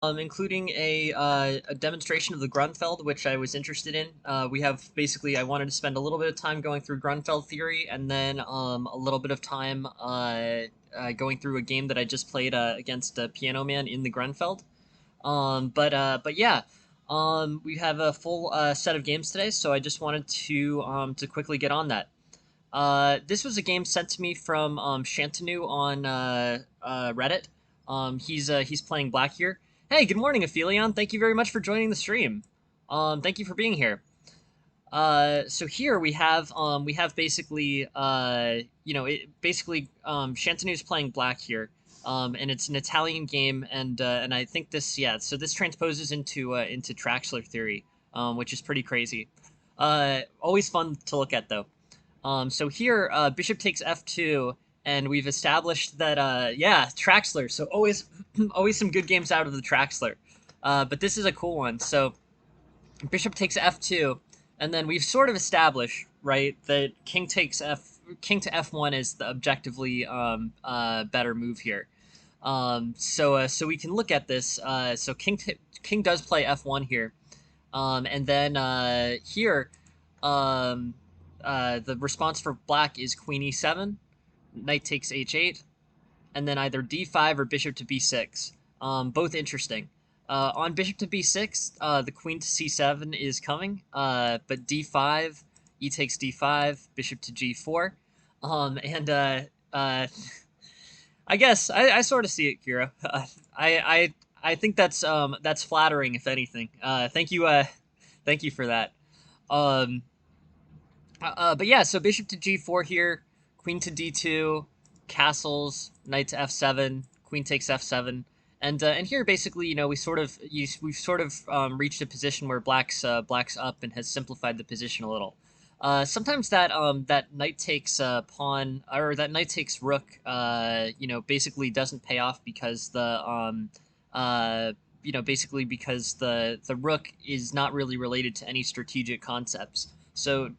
including a demonstration of the Grunfeld, which I was interested in. We have basically, I wanted to spend a little bit of time going through Grunfeld theory, and then a little bit of time going through a game that I just played against Piano Man in the Grunfeld. But yeah, we have a full set of games today, so I just wanted to quickly get on that. This was a game sent to me from Shantanu on Reddit. He's playing black here. Hey, good morning, Aphelion. Thank you very much for joining the stream. Thank you for being here. So here we have basically Shantanu's playing black here, and it's an Italian game, and I think this so this transposes into Traxler theory, which is pretty crazy. Always fun to look at though. So here, bishop takes f2, and we've established that, Traxler. So always, always some good games out of the Traxler. But this is a cool one. So bishop takes f2, and then we've sort of established, right, that king to f1 is the objectively better move here. So we can look at this. So king does play f1 here, and then here. The response for black is queen e7, knight takes h8, and then either d5 or bishop to b6. Both interesting. On bishop to b6, the queen to c7 is coming, but d5, e takes d5, bishop to g4. I guess I sort of see it, Kira. I think that's flattering, if anything. Thank you for that. Um, but yeah, so bishop to g4 here, queen to d2, castles, knight to f7, queen takes f7, and here basically, we've sort of reached a position where black's up and has simplified the position a little. Sometimes that knight takes pawn, or that knight takes rook, basically doesn't pay off because basically because the rook is not really related to any strategic concepts. So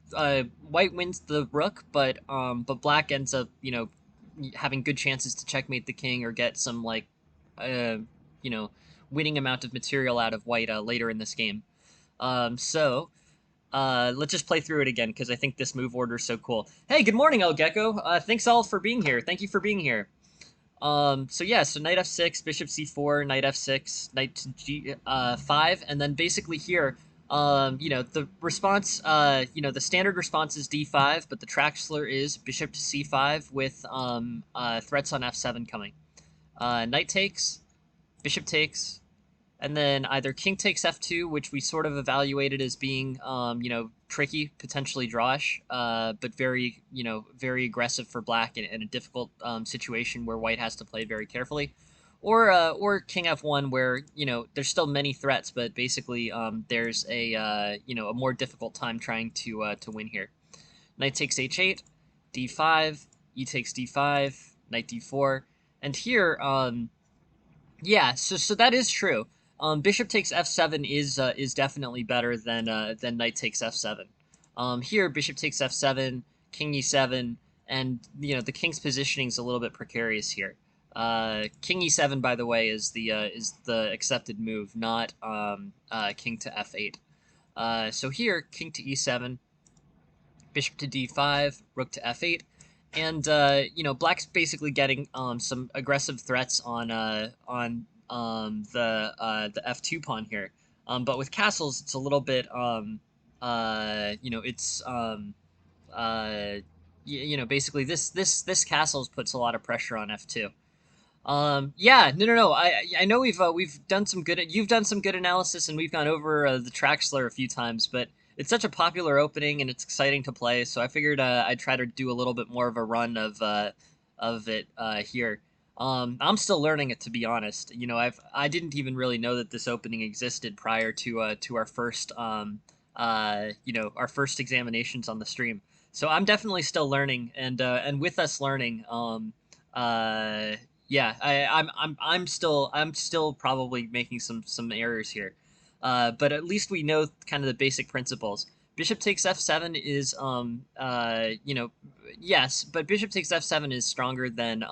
white wins the rook, but black ends up having good chances to checkmate the king or get some uh, you know winning amount of material out of white later in this game. Let's just play through it again because I think this move order is so cool. Hey, good morning, El Gecko. Thanks all for being here. Thank you for being here. So knight f6, bishop c4, knight f6, knight to g5, and then basically here, the response, the standard response is d5, but the Traxler is bishop to c5 with threats on f7 coming. Knight takes, bishop takes, and then either king takes f2, which we sort of evaluated as being, tricky, potentially drawish, but very aggressive for black in a difficult situation where white has to play very carefully. Or king f1, where there's still many threats, but basically there's a more difficult time trying to win here. Knight takes h8, d5, e takes d5, knight d4, and here so that is true. Bishop takes f7 is definitely better than knight takes f7. Here bishop takes f7, king e7, and the king's positioning is a little bit precarious here. King e7, by the way, is the accepted move, not king to f8. So here king to e7, bishop to d5, rook to f8, and black's basically getting some aggressive threats on the f2 pawn here. But with castles, it's a little bit basically this castles puts a lot of pressure on f2. Yeah, no. I know we've done some good. You've done some good analysis, and we've gone over the Traxler a few times. But it's such a popular opening, and it's exciting to play. So I figured I'd try to do a little bit more of a run of it here. I'm still learning it, to be honest. I didn't even really know that this opening existed prior to our first our first examinations on the stream. So I'm definitely still learning, and with us learning, yeah, I'm still probably making some errors here, but at least we know kind of the basic principles. Bishop takes f7 is yes, but bishop takes f7 is stronger than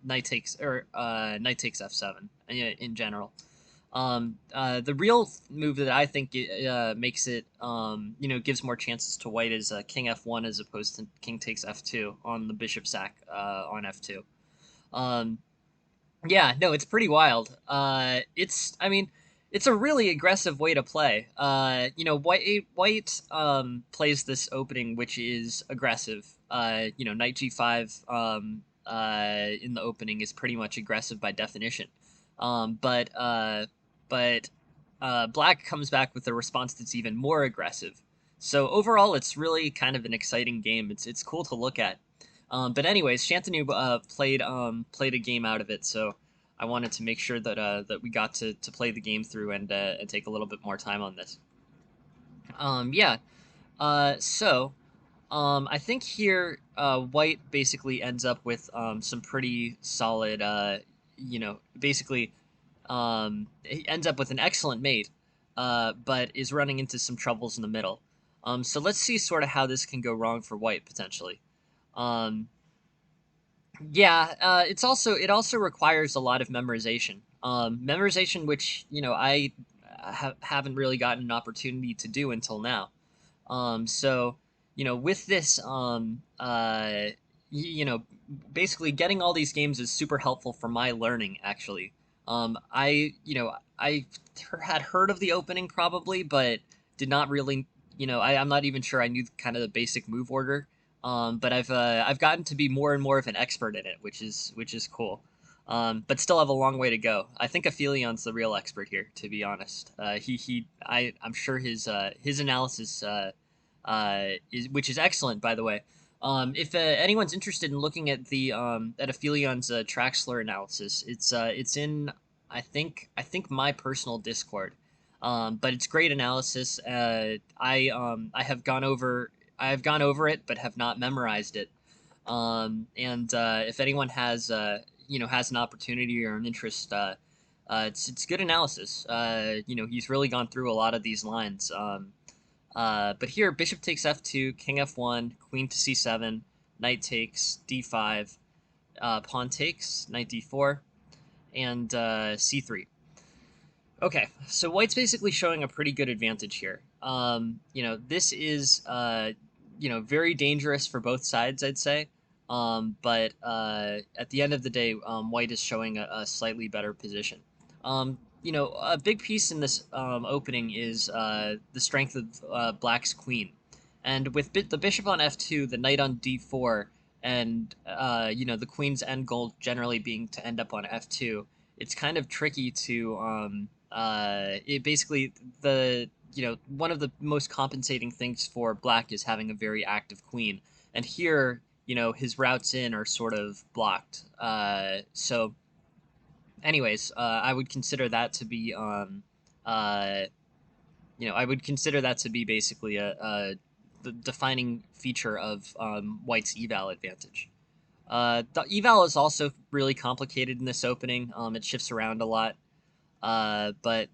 knight takes f7 in general. The real move that I think makes it, gives more chances to white is king f1 as opposed to king takes f2 on the bishop sack on f2. Um, yeah, no, it's pretty wild. I mean, it's a really aggressive way to play. White plays this opening, which is aggressive. Knight g5 in the opening is pretty much aggressive by definition. But black comes back with a response that's even more aggressive. So overall, it's really kind of an exciting game. It's cool to look at. But anyways, Shantanu played a game out of it, so I wanted to make sure that we got to play the game through and take a little bit more time on this. Yeah. So I think here white basically ends up with some pretty solid. Basically he ends up with an excellent mate, but is running into some troubles in the middle. So let's see sort of how this can go wrong for white potentially. Um, Yeah, it also requires a lot of memorization. Memorization, which I haven't really gotten an opportunity to do until now. So with this, basically getting all these games is super helpful for my learning. Actually, I had heard of the opening probably, but did not really, I'm not even sure I knew kind of the basic move order. But I've gotten to be more and more of an expert in it, which is cool. But still have a long way to go. I think Aphelion's the real expert here, to be honest. I'm sure his analysis which is excellent, by the way. If anyone's interested in looking at the at Aphelion's track slur analysis, it's in I think my personal Discord. But it's great analysis. I have gone over it, but have not memorized it. And if anyone has an opportunity or an interest, it's good analysis. He's really gone through a lot of these lines. But here, bishop takes f2, king f1, queen to c7, knight takes d5, pawn takes, knight d4, and c3. Okay, so white's basically showing a pretty good advantage here. This is very dangerous for both sides, I'd say. But at the end of the day, white is showing a slightly better position. A big piece in this opening is the strength of black's queen, and with the bishop on f2, the knight on d4, and the queen's end goal generally being to end up on f2. It's kind of tricky to it basically the one of the most compensating things for black is having a very active queen, and here his routes in are sort of blocked. So anyways, I would consider that to be uh, I would consider that to be basically the defining feature of white's eval advantage. The eval is also really complicated in this opening. It shifts around a lot. But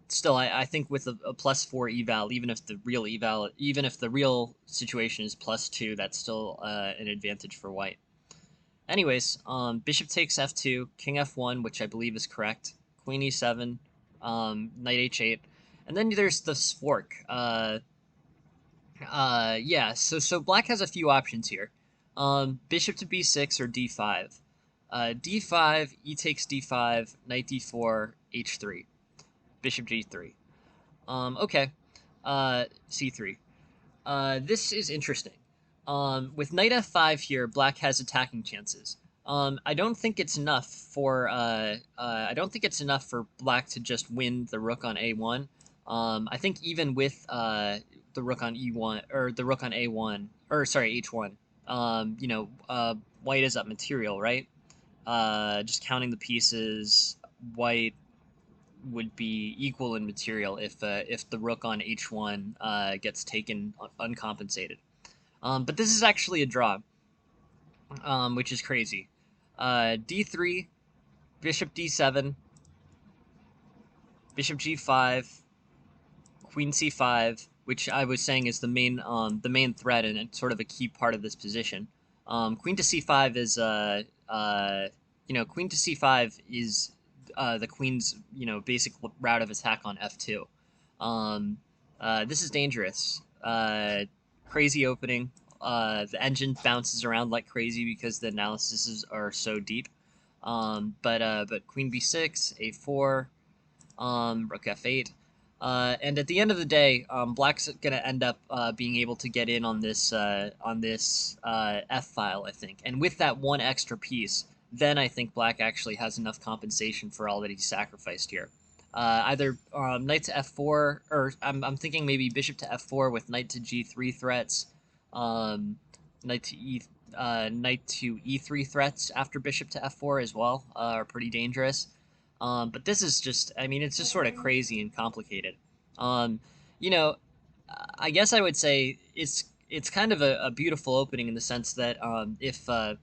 still, I think with a +4 eval, even if the real situation is +2, that's still an advantage for white. Anyways, bishop takes f2, king f1, which I believe is correct, queen e7, knight h8, and then there's the fork. Yeah, so black has a few options here. Bishop to b6 or d5. D5, e takes d5, knight d4, h3, bishop g3. Okay, c3. This is interesting. With knight f5 here, black has attacking chances. I don't think it's enough for black to just win the rook on a1. I think even with the rook on e1 or the rook on a1 or sorry h1, white is up material, right? Just counting the pieces, white would be equal in material if the rook on h1 gets taken uncompensated. But this is actually a draw, which is crazy. D3, bishop d7, bishop g5, queen c5, which I was saying is the main threat and sort of a key part of this position. Queen to c5 is queen to c5 is the queen's basic route of attack on f2. Um, this is dangerous. Crazy opening. The engine bounces around like crazy because the analyses are so deep. But queen b6, a4, rook f8. And at the end of the day, Black's going to end up being able to get in on this f file, I think. And with that one extra piece, then I think Black actually has enough compensation for all that he sacrificed here. Either knight to f4, or I'm thinking maybe bishop to f4 with knight to g3 threats, um, knight to knight to e3 threats after bishop to f4 as well are pretty dangerous. But this is just, I mean, it's just sort of crazy and complicated. Um, you know, I guess I would say it's kind of a beautiful opening in the sense that if the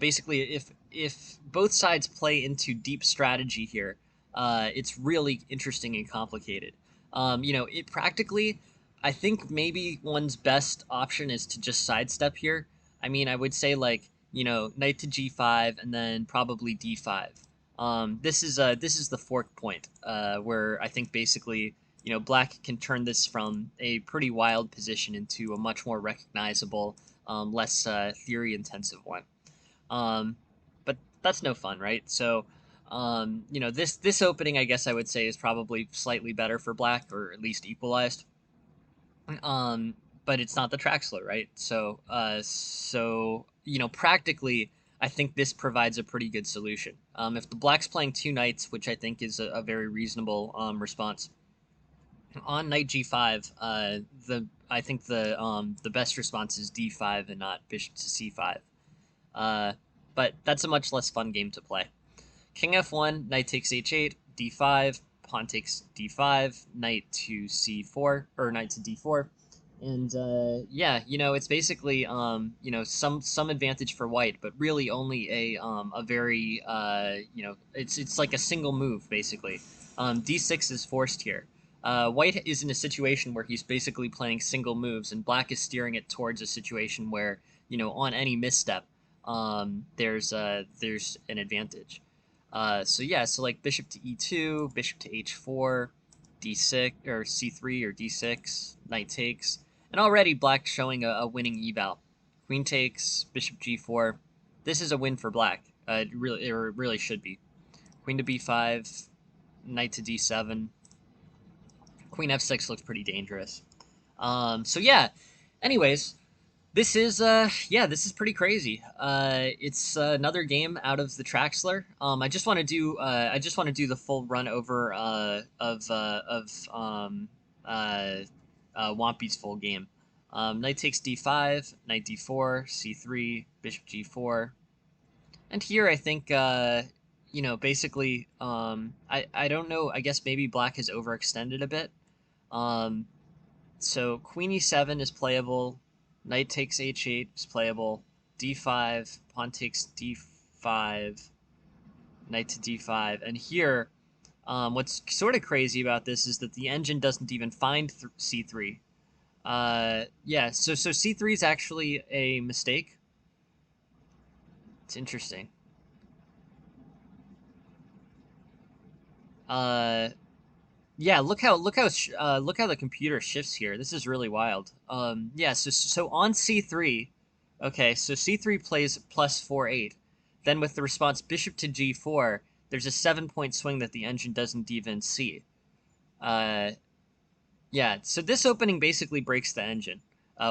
basically if both sides play into deep strategy here, it's really interesting and complicated. It practically, I think maybe one's best option is to just sidestep here. I mean, I would say like knight to g5 and then probably d5. This is the fork point where I think basically Black can turn this from a pretty wild position into a much more recognizable, less theory intensive one. Um, but that's no fun, right? So, this opening, I guess I would say, is probably slightly better for Black, or at least equalized. Um, but it's not the Traxler, right? So practically, I think this provides a pretty good solution. If the Black's playing two knights, which I think is a very reasonable response, on knight g5, the I think the best response is d5 and not bishop to c5. Uh, but that's a much less fun game to play. King f1, knight takes h8, d5, pawn takes d5, knight to c4, or knight to d4. And yeah, it's basically some advantage for white, but really only a very it's like a single move basically. D6 is forced here. White is in a situation where he's basically playing single moves, and Black is steering it towards a situation where on any misstep, there's an advantage. So yeah, so like bishop to e2, bishop to h4, d6 or c3 or d6, knight takes, and already Black showing a winning eval. Queen takes, bishop g4. This is a win for Black. It really should be. Queen to b5, knight to d7. Queen f6 looks pretty dangerous. So yeah. Anyways, this is pretty crazy. It's another game out of the Traxler. I just want to do the full run over of Wampy's full game. Knight takes d5, knight d4, c3, bishop g4, and here I think basically I don't know. I guess maybe Black has overextended a bit. Um, so queen e7 is playable, knight takes h8 is playable, d5, pawn takes d5, knight to d5, and here, what's sort of crazy about this is that the engine doesn't even find c3. Yeah, so c3 is actually a mistake. It's interesting. Uh, Yeah, look how the computer shifts here. This is really wild. Yeah, so on c3, okay, so c3 plays +4/8. Then with the response bishop to g4, there's a 7-point swing that the engine doesn't even see. Uh, yeah, so this opening basically breaks the engine,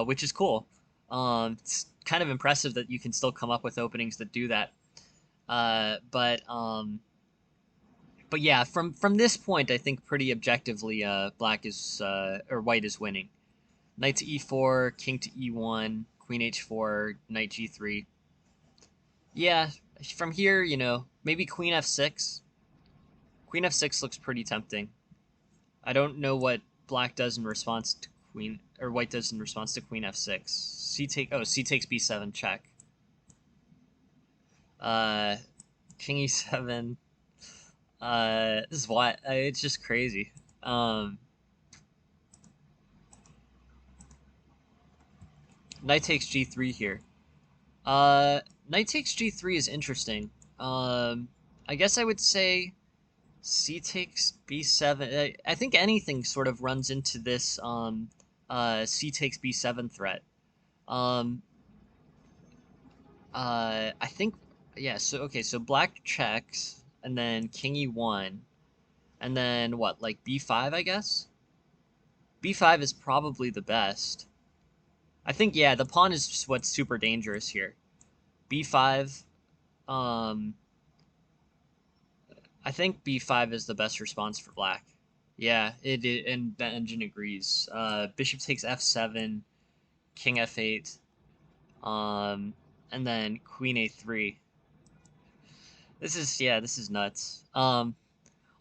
which is cool. It's kind of impressive that you can still come up with openings that do that. But yeah, from this point, I think pretty objectively, Black is or White is winning. Knight to e4, king to e1, queen h4, knight g3. Yeah, from here, maybe queen f6. Queen f6 looks pretty tempting. I don't know what Black does in response to queen, or White does in response to queen f6. C takes b7 check. Uh, king e7. This is what it's just crazy. Um, Knight takes g3 here. Knight takes g3 is interesting. I guess I would say c takes b7. I think anything sort of runs into this c takes b7 threat. Um, I think, yeah. So okay, so black checks, and then king e1, and then what? Like b5, I guess. B5 is probably the best. I think, yeah, the pawn is just what's super dangerous here. B5. Um, I think B5 is the best response for black. Yeah, and the engine agrees. Bishop takes F7, King F8, um, and then Queen A3. This is nuts.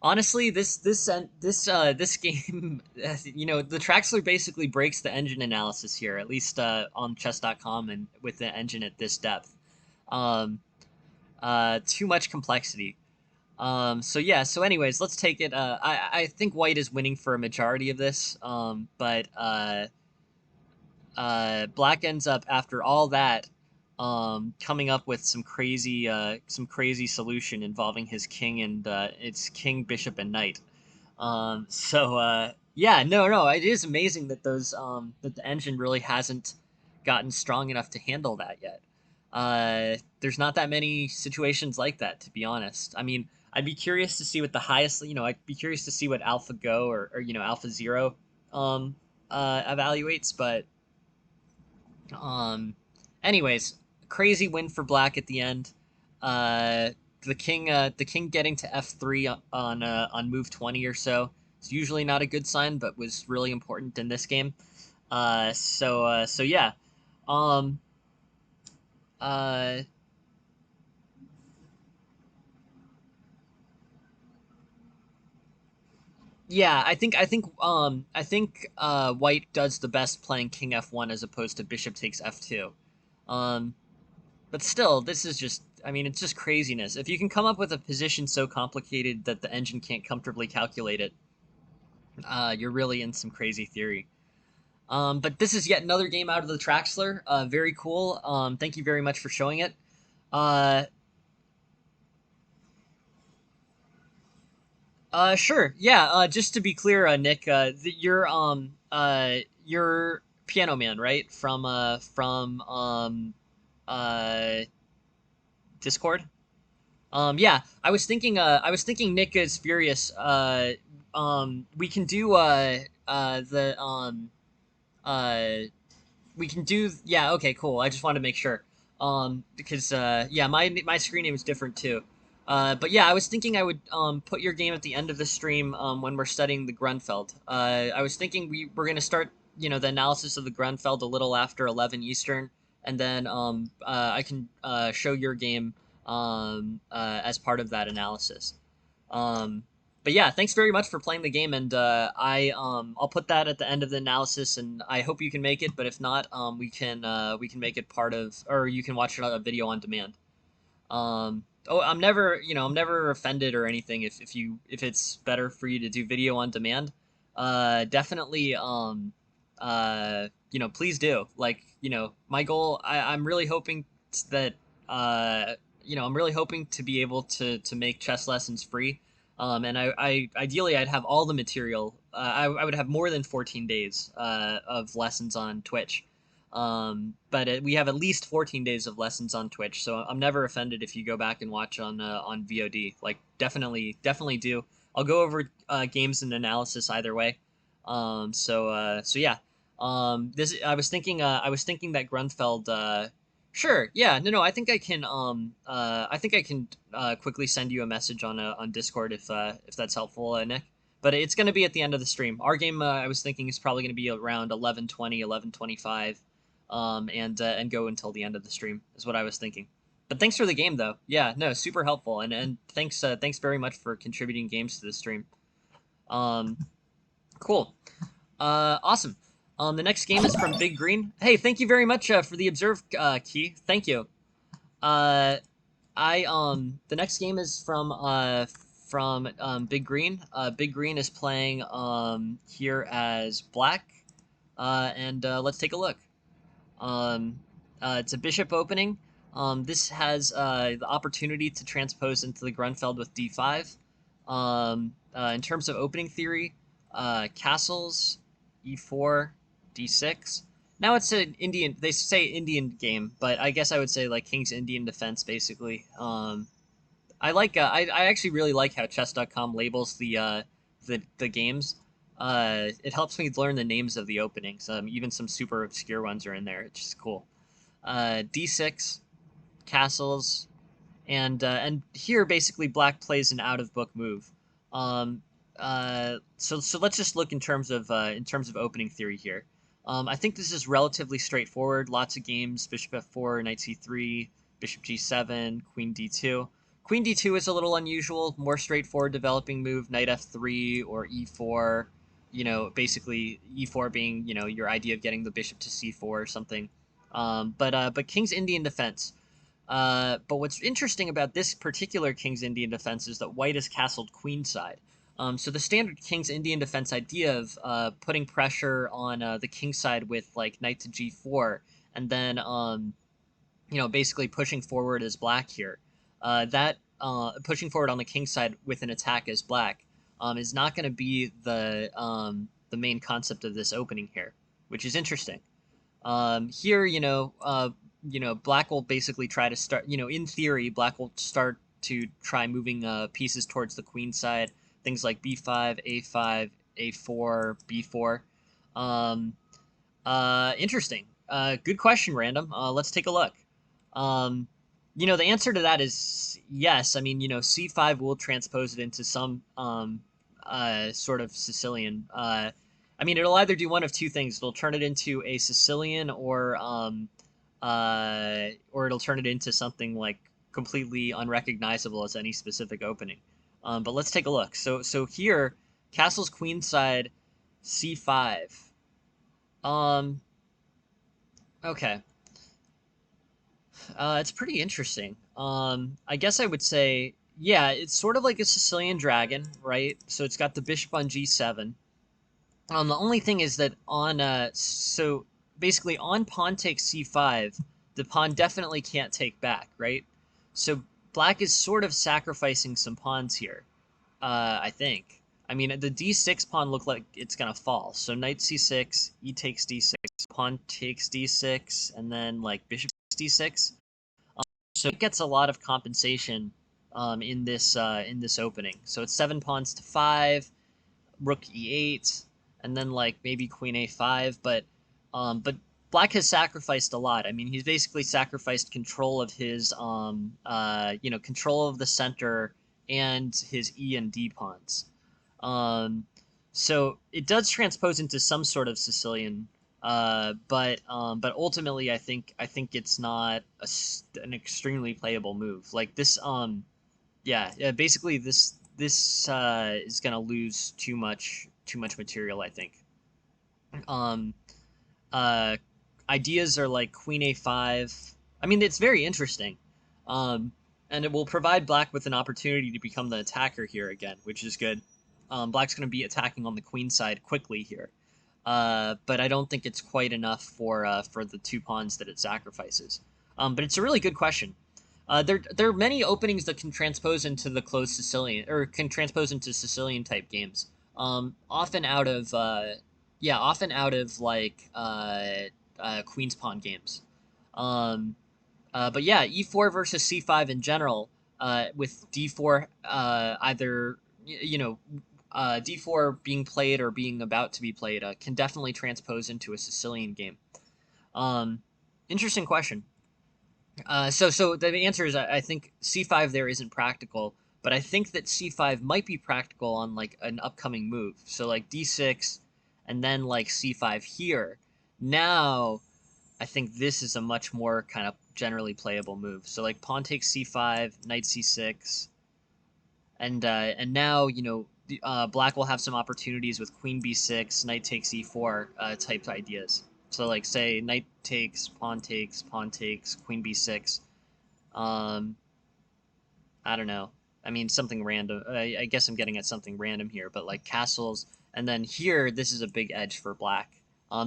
Honestly, this game, the Traxler basically breaks the engine analysis here, at least on chess.com and with the engine at this depth. Um, too much complexity. So yeah, so anyways, let's take it. I think white is winning for a majority of this. But black ends up after all that, coming up with some crazy solution involving his king and it's king, bishop, and knight. Yeah, no, it is amazing that that the engine really hasn't gotten strong enough to handle that yet. There's not that many situations like that, to be honest. I mean, I'd be curious to see what the highest, I'd be curious to see what AlphaGo or AlphaZero um, evaluates. But um, anyways, crazy win for black at the end. Uh, the king getting to f3 on move 20 or so. It's usually not a good sign, but was really important in this game. So yeah. Um, uh, yeah, I think white does the best playing king f1 as opposed to bishop takes f2. Um, but still, this is just, I mean, it's just craziness. If you can come up with a position so complicated that the engine can't comfortably calculate it, you're really in some crazy theory. But this is yet another game out of the Traxler. Very cool. Thank you very much for showing it. Uh, sure. Yeah. Just to be clear, Nick, you're Piano Man, right? From uh, Discord. Yeah, I was thinking Nick is furious. We can do the uh we can do, yeah, okay, cool. I just wanted to make sure. Because yeah, my screen name is different too. But yeah, I was thinking I would put your game at the end of the stream when we're studying the Grunfeld. I was thinking we were gonna start, the analysis of the Grunfeld a little after 11 Eastern, and then I can show your game as part of that analysis. Um, but yeah, thanks very much for playing the game, and I'll put that at the end of the analysis, and I hope you can make it. But if not, we can make it part of, or you can watch a video on demand. Oh, I'm never offended or anything if it's better for you to do video on demand. Definitely, please do. Like, my goal, I'm really hoping that, I'm really hoping to be able to make chess lessons free. And I ideally I'd have all the material. I would have more than 14 days of lessons on Twitch. But we have at least 14 days of lessons on Twitch, so I'm never offended if you go back and watch on VOD. Like, definitely do. I'll go over games and analysis either way. So yeah. This I was thinking that Grunfeld. Sure, yeah, no, I think I think I can quickly send you a message on Discord if that's helpful, Nick. But it's going to be at the end of the stream. Our game, I was thinking, is probably going to be around 11:20, 11:25, and go until the end of the stream is what I was thinking. But thanks for the game, though. Yeah, no, super helpful, and thanks very much for contributing games to the stream. Um, cool. Awesome. The next game is from Big Green. Hey, thank you very much for the observe key. Thank you. Uh, the next game is from Big Green. Big Green is playing here as black. And let's take a look. Um, it's a bishop opening. This has the opportunity to transpose into the Grunfeld with d5. In terms of opening theory, castles, e4, d6. Now it's an Indian. They say Indian game, but I guess I would say like King's Indian defense, basically. I like. I actually really like how chess.com labels the games. It helps me learn the names of the openings. Even some super obscure ones are in there. It's just cool. D6 castles, and here basically black plays an out of book move. Um, so let's just look in terms of opening theory here. I think this is relatively straightforward. Lots of games: bishop f4, knight c3, bishop g7, queen d2. Queen d2 is a little unusual, more straightforward developing move. Knight f3 or e4. Basically e4 being your idea of getting the bishop to c4 or something. But King's Indian defense. But what's interesting about this particular King's Indian defense is that white is castled queenside. So the standard King's Indian defense idea of putting pressure on the king side with like knight to g4, and then basically pushing forward as black here. That pushing forward on the king side with an attack as black is not going to be the main concept of this opening here, which is interesting. Here, black will basically try to start, in theory, black will start to try moving pieces towards the queen side. Things like b5, a5, a4, b4. Um, Interesting. Good question, Random. Let's take a look. Um, the answer to that is yes. I mean, c5 will transpose it into some sort of Sicilian. I mean, it'll either do one of two things. It'll turn it into a Sicilian, or it'll turn it into something like completely unrecognizable as any specific opening. But let's take a look. So here, castle's queenside, c5. Um, okay. It's pretty interesting. I guess I would say, yeah, it's sort of like a Sicilian dragon, right? So it's got the bishop on g7. The only thing is that so basically on pawn takes c5, the pawn definitely can't take back, right? So black is sort of sacrificing some pawns here, I think. I mean, the d6 pawn looked like it's gonna fall. So knight c6, e takes d6, pawn takes d6, and then like bishop takes d6. So it gets a lot of compensation in this opening. So it's 7 pawns to 5, rook e8, and then like maybe queen a5. But black has sacrificed a lot. I mean, he's basically sacrificed control of his control of the center and his e and d pawns. Um, so it does transpose into some sort of Sicilian, but ultimately, I think it's not an extremely playable move. Like this, yeah, basically this is gonna lose too much material, I think. Um, uh, Ideas are like queen a5. I mean, it's very interesting. Um, and it will provide black with an opportunity to become the attacker here again, which is good. Black's going to be attacking on the queen side quickly here. But I don't think it's quite enough for the 2 pawns that it sacrifices. But it's a really good question. There are many openings that can transpose into the closed Sicilian, or can transpose into Sicilian type games. Often out of yeah, often out of like queen's pawn games. Um, but yeah, e4 versus c5 in general, with d4 either d4 being played or being about to be played, can definitely transpose into a Sicilian game. Um, Interesting question. So the answer is I think c5 there isn't practical, but I think that c5 might be practical on like an upcoming move. So like d6, and then like c5 here. Now I think this is a much more kind of generally playable move. So like pawn takes c5, knight c6, and now black will have some opportunities with queen b6, knight takes e4 type ideas. So like say knight takes, pawn takes, queen b6. Um, I don't know. I mean something random. I guess I'm getting at something random here, but like castles, and then here this is a big edge for black.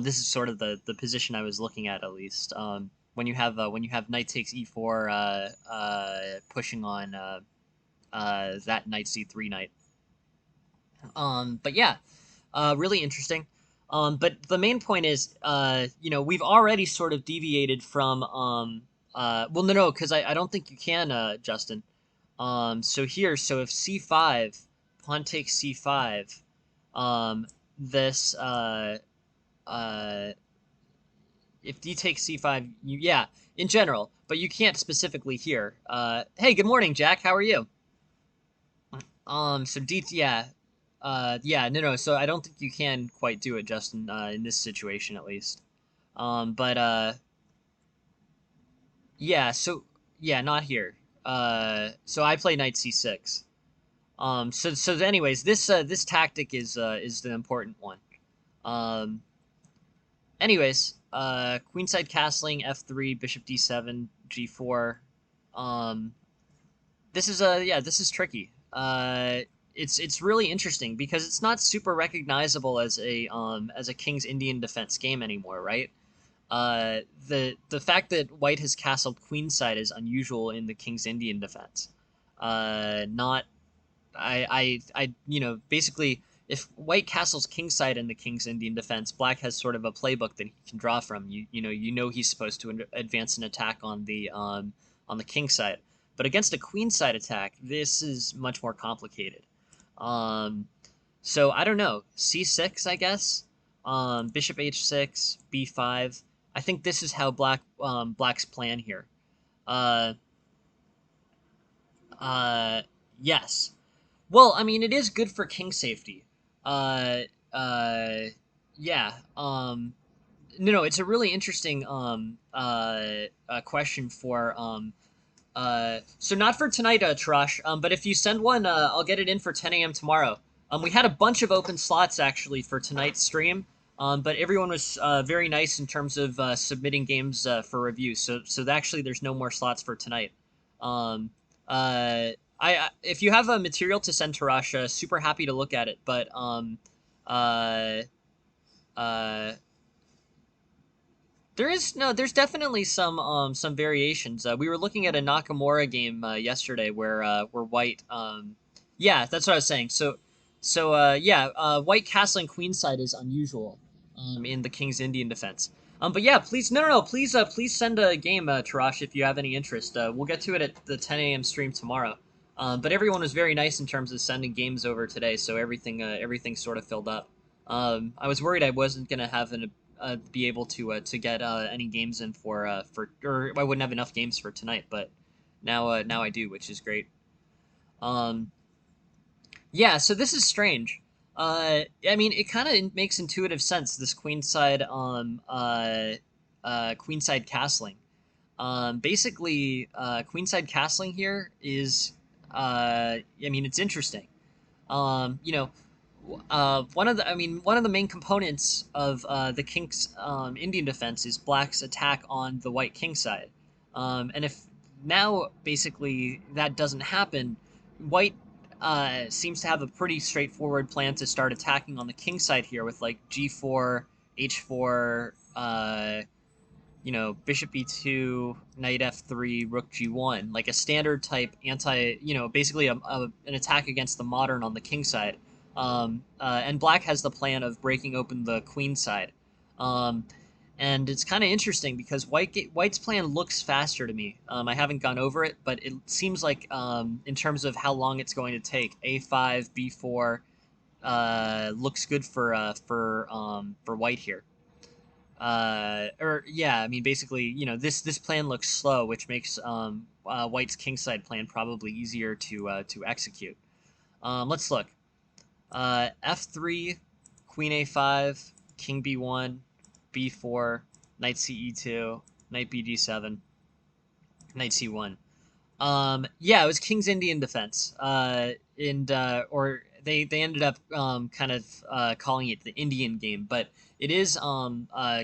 This is sort of the position I was looking at least. When you have knight takes e4, pushing on that knight c3 knight. But yeah, really interesting. But the main point is, we've already sort of deviated from, well, no, because I don't think you can, Justin. So here, so if c5, pawn takes c5, this, uh, if d takes c5, yeah, in general, but you can't specifically here. Hey, good morning, Jack. How are you? So D, yeah, yeah, no. So I don't think you can quite do it, Justin, in this situation at least. But yeah. So yeah, not here. So I play knight c6. So anyways, this tactic is the important one. Um, anyways, queenside castling f3, bishop d7, g4. Um, this is yeah, this is tricky. It's really interesting because it's not super recognizable as a King's Indian defense game anymore, right? The fact that White has castled queenside is unusual in the King's Indian defense. Not basically if White castles kingside in the King's Indian defense, Black has sort of a playbook that he can draw from. You know he's supposed to advance an attack on the king side, but against a queenside attack, this is much more complicated. Um, so I don't know. C6, I guess. Bishop h6, b5. I think this is how Black's plan here. Uh, uh, yes. Well, I mean, it is good for king safety. Uh, uh, yeah. No, it's a really interesting question for so not for tonight, Tarash. But if you send one, I'll get it in for 10 a.m. tomorrow. We had a bunch of open slots actually for tonight's stream. But everyone was very nice in terms of submitting games for review. So actually, there's no more slots for tonight. Um, if you have a material to send to Rasha, super happy to look at it. But uh, uh, there's definitely some variations. We were looking at a Nakamura game yesterday where White, yeah, that's what I was saying. Yeah, White castling queenside is unusual in the King's Indian defense. But yeah, please, no, please send a game, Tarash, if you have any interest. We'll get to it at the 10 a.m. stream tomorrow. But everyone was very nice in terms of sending games over today, so everything sort of filled up. I was worried I wasn't gonna have be able to get any games in or I wouldn't have enough games for tonight, but now I do, which is great. Um, yeah, so this is strange. I mean, it kind of makes intuitive sense. This queenside castling. Basically, queenside castling here is, I mean, it's interesting. You know, one of the main components of the King's Indian defense is Black's attack on the White King side. And if now basically that doesn't happen, White seems to have a pretty straightforward plan to start attacking on the King side here with like G4, H4, bishop e2, knight f3, rook g1, like a standard type basically an attack against the modern on the king side. And Black has the plan of breaking open the queen side. Um, and it's kind of interesting because White's plan looks faster to me. I haven't gone over it, but it seems like in terms of how long it's going to take, a5, b4 looks good for White here. Or yeah, I mean, basically, this plan looks slow, which makes White's kingside plan probably easier to execute. Let's look. F3, Queen A5, King B1, B4, Knight CE2, Knight BD7, Knight C1. Yeah, it was King's Indian defense. And or they ended up kind of calling it the Indian game, but it is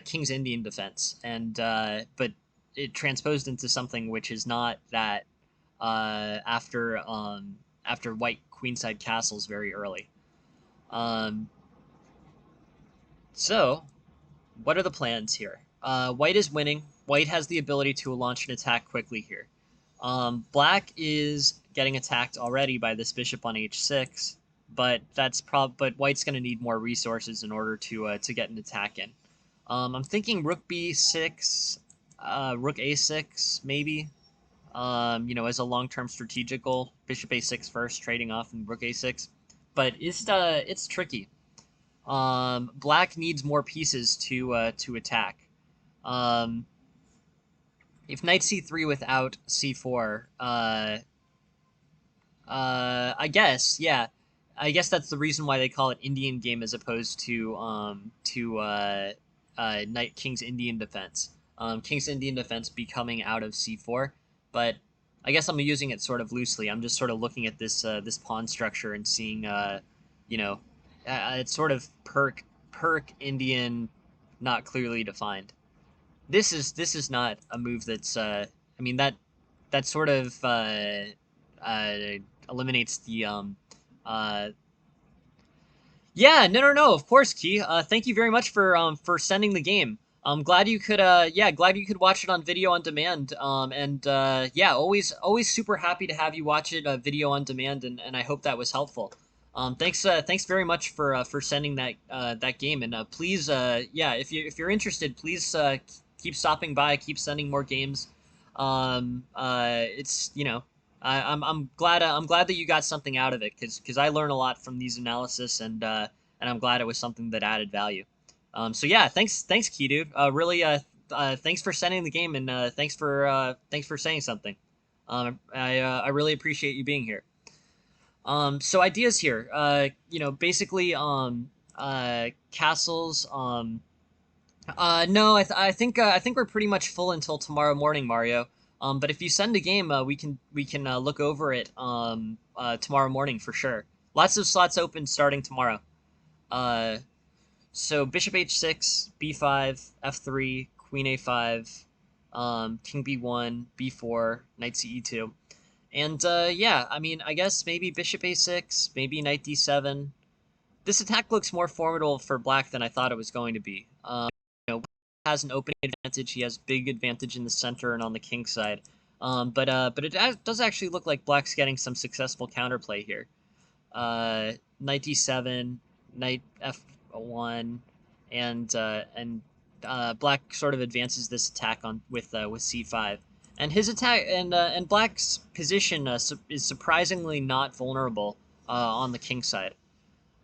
King's Indian defense, and but it transposed into something which is not that after White queenside castles very early. Um, so what are the plans here? White is winning. White has the ability to launch an attack quickly here. Black is getting attacked already by this bishop on h6, but but White's going to need more resources in order to get an attack in. I'm thinking rook b6, rook a6 maybe. As a long-term strategic goal, bishop a6 first, trading off, and rook a6. But it's tricky. Black needs more pieces to attack. Um, if knight c3 without c4, I guess, yeah, I guess that's the reason why they call it Indian game as opposed to knight king's Indian defense. King's Indian defense becoming out of c4, but I guess I'm using it sort of loosely. I'm just sort of looking at this pawn structure and seeing, you know, it's sort of perk Indian, not clearly defined. This is not a move that's I mean that sort of uh, eliminates the uh yeah, no, of course, Key. Thank you very much for sending the game. I'm glad you could glad you could watch it on video on demand. And yeah, always super happy to have you watch it video on demand, and I hope that was helpful. Thanks very much for sending that game, and please yeah, if you're interested, please keep stopping by, keep sending more games. It's I'm glad that you got something out of it, because I learn a lot from these analysis, and I'm glad it was something that added value. So yeah, thanks Key dude. Really thanks for sending the game, and thanks for saying something. I really appreciate you being here. So ideas here. Basically castles. No, I think we're pretty much full until tomorrow morning, Mario. But if you send a game, we can look over it tomorrow morning for sure. Lots of slots open starting tomorrow. Uh, so bishop h6, b5, f3, queen a5, king b1, b4, knight ce2, and yeah, I mean, I guess maybe bishop a6, maybe knight d7. This attack looks more formidable for black than I thought it was going to be. Has an opening advantage. He has big advantage in the center and on the king side. But it does actually look like black's getting some successful counterplay here. Knight d7, knight f1, and black sort of advances this attack on with c5. And his attack and black's position is surprisingly not vulnerable on the king side.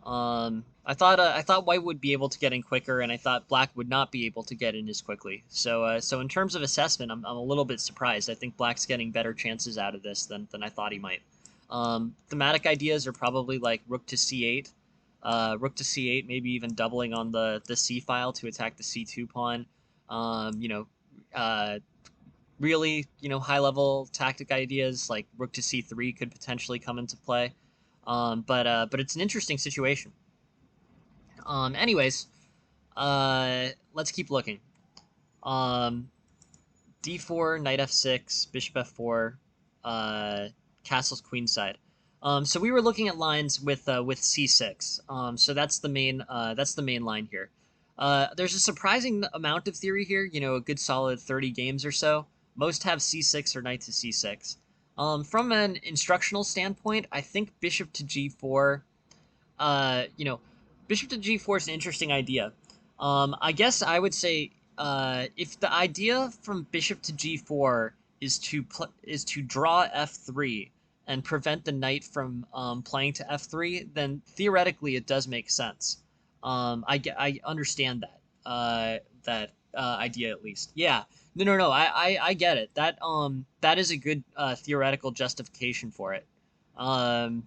I thought white would be able to get in quicker, and I thought black would not be able to get in as quickly. So in terms of assessment, I'm a little bit surprised. I think black's getting better chances out of this than I thought he might. Thematic ideas are probably like rook to c8, maybe even doubling on the c file to attack the c2 pawn. Um, you know, uh, Really, high level tactic ideas like rook to c3 could potentially come into play. But it's an interesting situation. Anyways, let's keep looking. Um, d4, knight f6, bishop f4, castle's queenside. So we were looking at lines with c6. So that's the main line here. There's a surprising amount of theory here. A good solid 30 games or so. Most have c6 or knight to c6. From an instructional standpoint, I think bishop to g4. Uh, you know, Bishop to g4 is an interesting idea. I guess I would say if the idea from bishop to g4 is to draw f3 and prevent the knight from playing to f3, then theoretically it does make sense. I understand that idea at least. Yeah. No. I get it. That is a good theoretical justification for it. Um,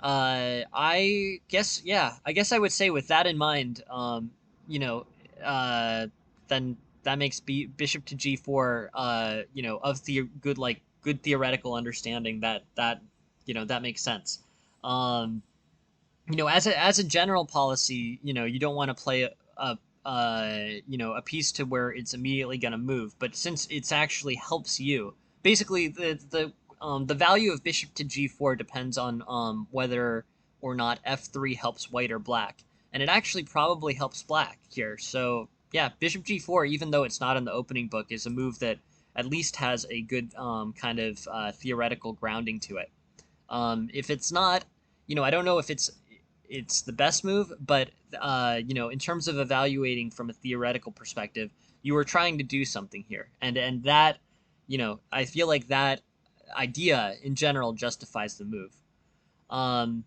I guess, yeah. I guess I would say with that in mind, you know, uh, then that makes bishop to g4, of the good theoretical understanding that makes sense. Um, as a general policy, you don't want to play a piece to where it's immediately going to move, but since it's actually helps you, basically the value of bishop to g4 depends on whether or not f3 helps white or black, and it actually probably helps black here. So Yeah, bishop g4, even though it's not in the opening book, is a move that at least has a good kind of theoretical grounding to it. If it's not, I don't know if it's the best move, but in terms of evaluating from a theoretical perspective, you were trying to do something here, and that, I feel like that idea in general justifies the move. Um,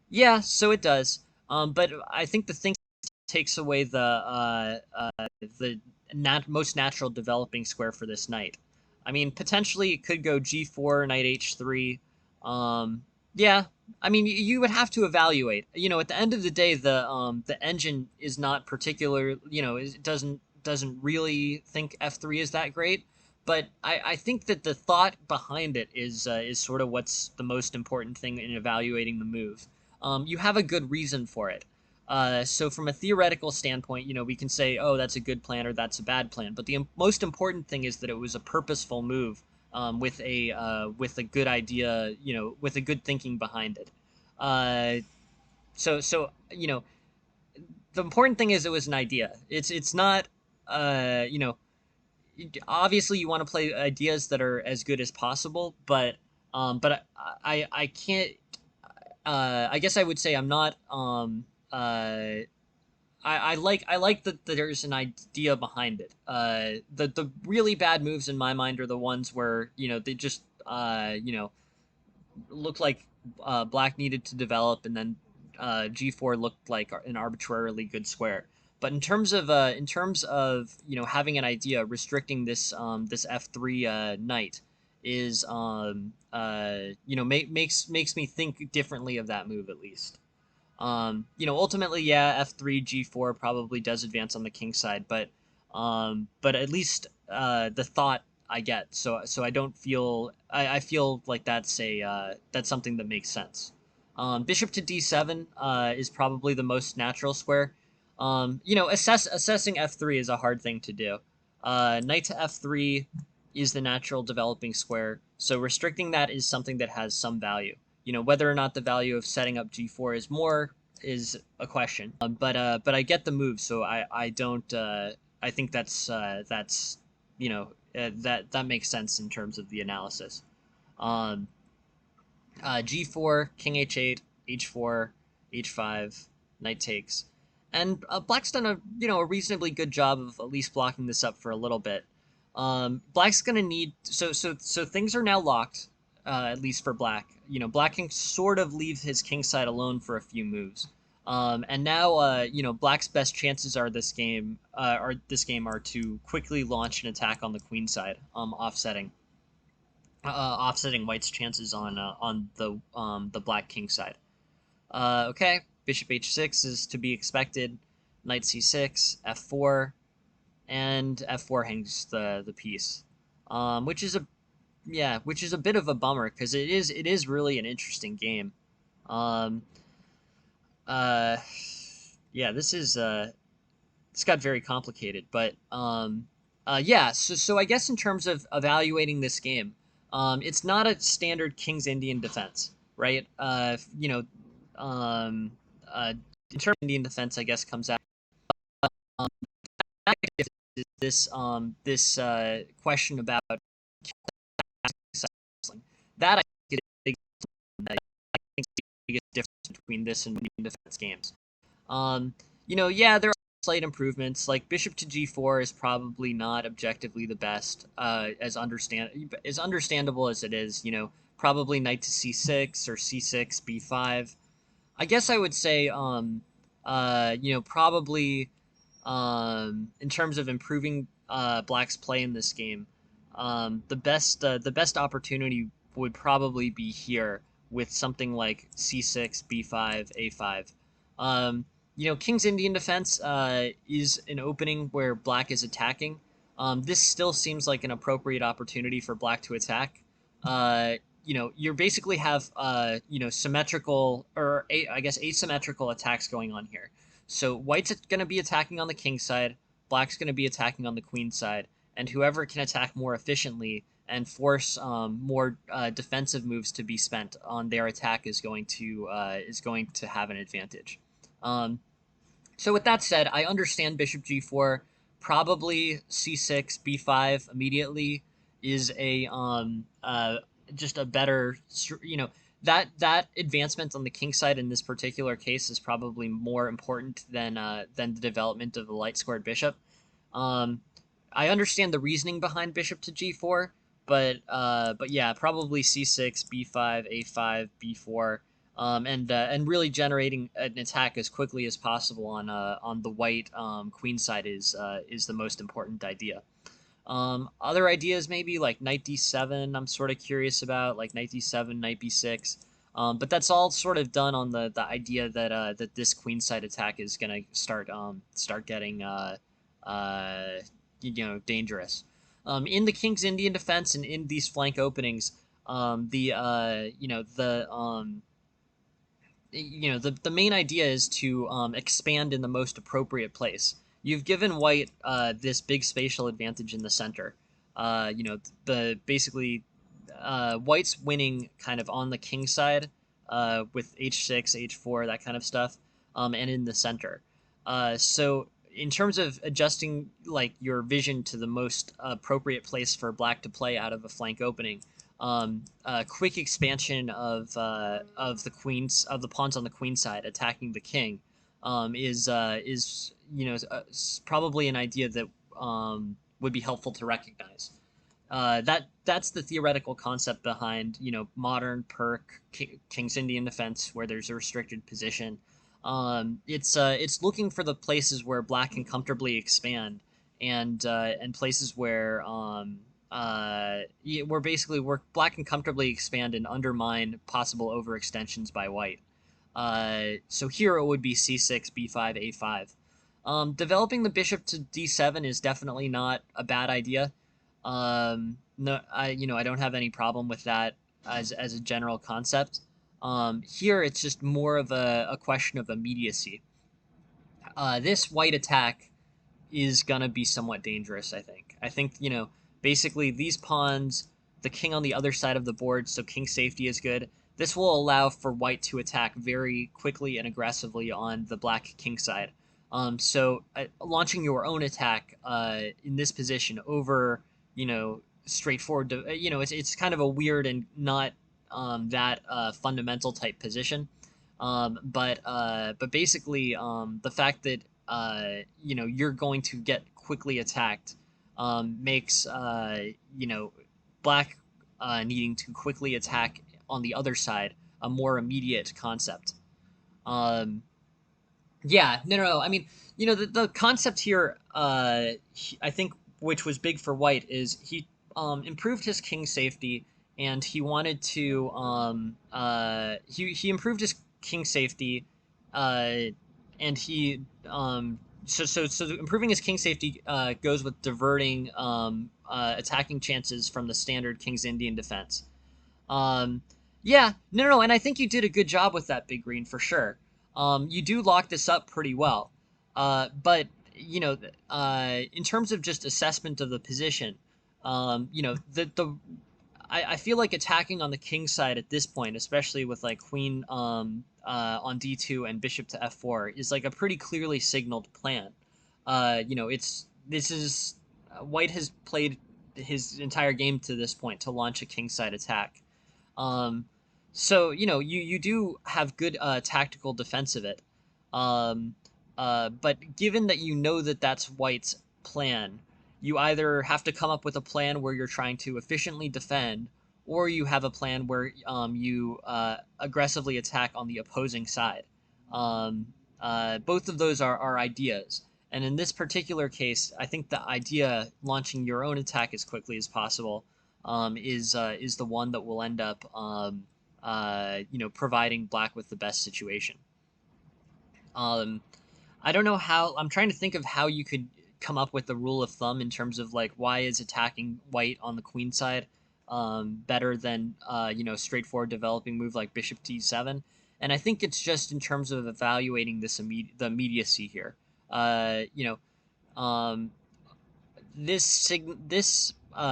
yeah, so it does. But I think the thing takes away the most natural developing square for this knight. I mean, potentially it could go g4, knight h3. Yeah, I mean, you would have to evaluate. At the end of the day, the engine is not particular. It doesn't really think f3 is that great. But I think that the thought behind it is sort of what's the most important thing in evaluating the move. You have a good reason for it. So from a theoretical standpoint, we can say, oh, that's a good plan or that's a bad plan. But the most important thing is that it was a purposeful move with a good idea, with a good thinking behind it. Uh, so the important thing is it was an idea. It's not, uh, you know, obviously you want to play ideas that are as good as possible, but I can't. I guess I would say I'm not I like that there's an idea behind it. The really bad moves in my mind are the ones where they just looked like black needed to develop, and then g4 looked like an arbitrarily good square. But in terms of having an idea, restricting this f3 knight is makes me think differently of that move at least. Ultimately, yeah, f3 g4 probably does advance on the king side, but at least the thought I get, so I don't feel I feel like that's something that makes sense. Bishop to d7 is probably the most natural square. Assessing f3 is a hard thing to do. Knight to f3 is the natural developing square, so restricting that is something that has some value. Whether or not the value of setting up g4 is more is a question. But I get the move, so I don't. I think that's that makes sense in terms of the analysis. Um, g4, king h8, h4, h5, knight takes, and black's done a reasonably good job of at least blocking this up for a little bit. Black's gonna need so things are now locked, at least for black. Black can sort of leave his king side alone for a few moves. And now, black's best chances are to quickly launch an attack on the queen side, offsetting white's chances on the black king side. Okay, bishop h6 is to be expected. Knight c6, f4, and f4 hangs the piece, which is a bit of a bummer because it is really an interesting game. Um, uh, yeah, this got very complicated, but yeah. So I guess in terms of evaluating this game, it's not a standard King's Indian defense, right? Um, uh, in terms of Indian defense, I guess comes out um, this question about wrestling. That I think is the biggest difference between this and Indian defense games. Yeah, there are slight improvements. Like bishop to g4 is probably not objectively the best, as understandable as it is. Probably knight to c6 or c6 b5. I guess I would say, probably, in terms of improving Black's play in this game, the best opportunity would probably be here with something like c6, b5, a5. King's Indian defense is an opening where Black is attacking. This still seems like an appropriate opportunity for Black to attack. You basically have symmetrical, or I guess asymmetrical attacks going on here. So White's going to be attacking on the king side, Black's going to be attacking on the queen side, and whoever can attack more efficiently and force more defensive moves to be spent on their attack is going to have an advantage. Um, So with that said, I understand bishop g4, probably c6, b5 immediately is a just a better, that advancement on the king side in this particular case is probably more important than the development of the light squared bishop. Um, I understand the reasoning behind bishop to g4, but yeah, probably c6, b5, a5, b4, and really generating an attack as quickly as possible on the white queen side is the most important idea. Other ideas maybe like knight d7. I'm sort of curious about like knight d7, knight b6. But that's all sort of done on the idea that this queenside attack is gonna start getting uh, dangerous. In the King's Indian defense and in these flank openings, the the main idea is to expand in the most appropriate place. You've given white this big spatial advantage in the center. The basically white's winning kind of on the king side with h6, h4, that kind of stuff, and in the center. So in terms of adjusting like your vision to the most appropriate place for black to play out of a flank opening, quick expansion of the queens of the pawns on the queen side attacking the king is probably an idea that would be helpful to recognize. That's the theoretical concept behind modern perk King's Indian defense where there's a restricted position. It's looking for the places where black can comfortably expand and places where black can comfortably expand and undermine possible overextensions by white. So here it would be c6, b5, a5. Developing the bishop to d7 is definitely not a bad idea. No, I don't have any problem with that as a general concept. Here it's just more of a question of immediacy. This white attack is gonna be somewhat dangerous. I think basically these pawns, the king on the other side of the board, so king safety is good. This will allow for white to attack very quickly and aggressively on the black king side. So launching your own attack in this position over straightforward. It's kind of a weird and not that fundamental type position. But basically, the fact that you're going to get quickly attacked makes black needing to quickly attack on the other side a more immediate concept. Um, yeah, no. I mean, the concept here, I think, which was big for White, is he improved his king safety, and he wanted to he improved his king safety, uh, and he so improving his king safety goes with diverting attacking chances from the standard King's Indian defense. Um, yeah, no, and I think you did a good job with that big green for sure. You do lock this up pretty well. But in terms of just assessment of the position, the I feel like attacking on the king side at this point, especially with like queen on d2 and bishop to f4, is like a pretty clearly signaled plan. It's this is White has played his entire game to this point to launch a king side attack. Um, so you do have good tactical defense of it. Um, but given that you know that that's White's plan, you either have to come up with a plan where you're trying to efficiently defend, or you have a plan where you aggressively attack on the opposing side. Both of those are ideas. And in this particular case, I think the idea launching your own attack as quickly as possible is the one that will end up providing black with the best situation. Um, I don't know how. I'm trying to think of how you could come up with the rule of thumb in terms of like why is attacking white on the queen side better than straightforward developing move like bishop d7. And I think it's just in terms of evaluating the immediacy here. Uh, you know, um, this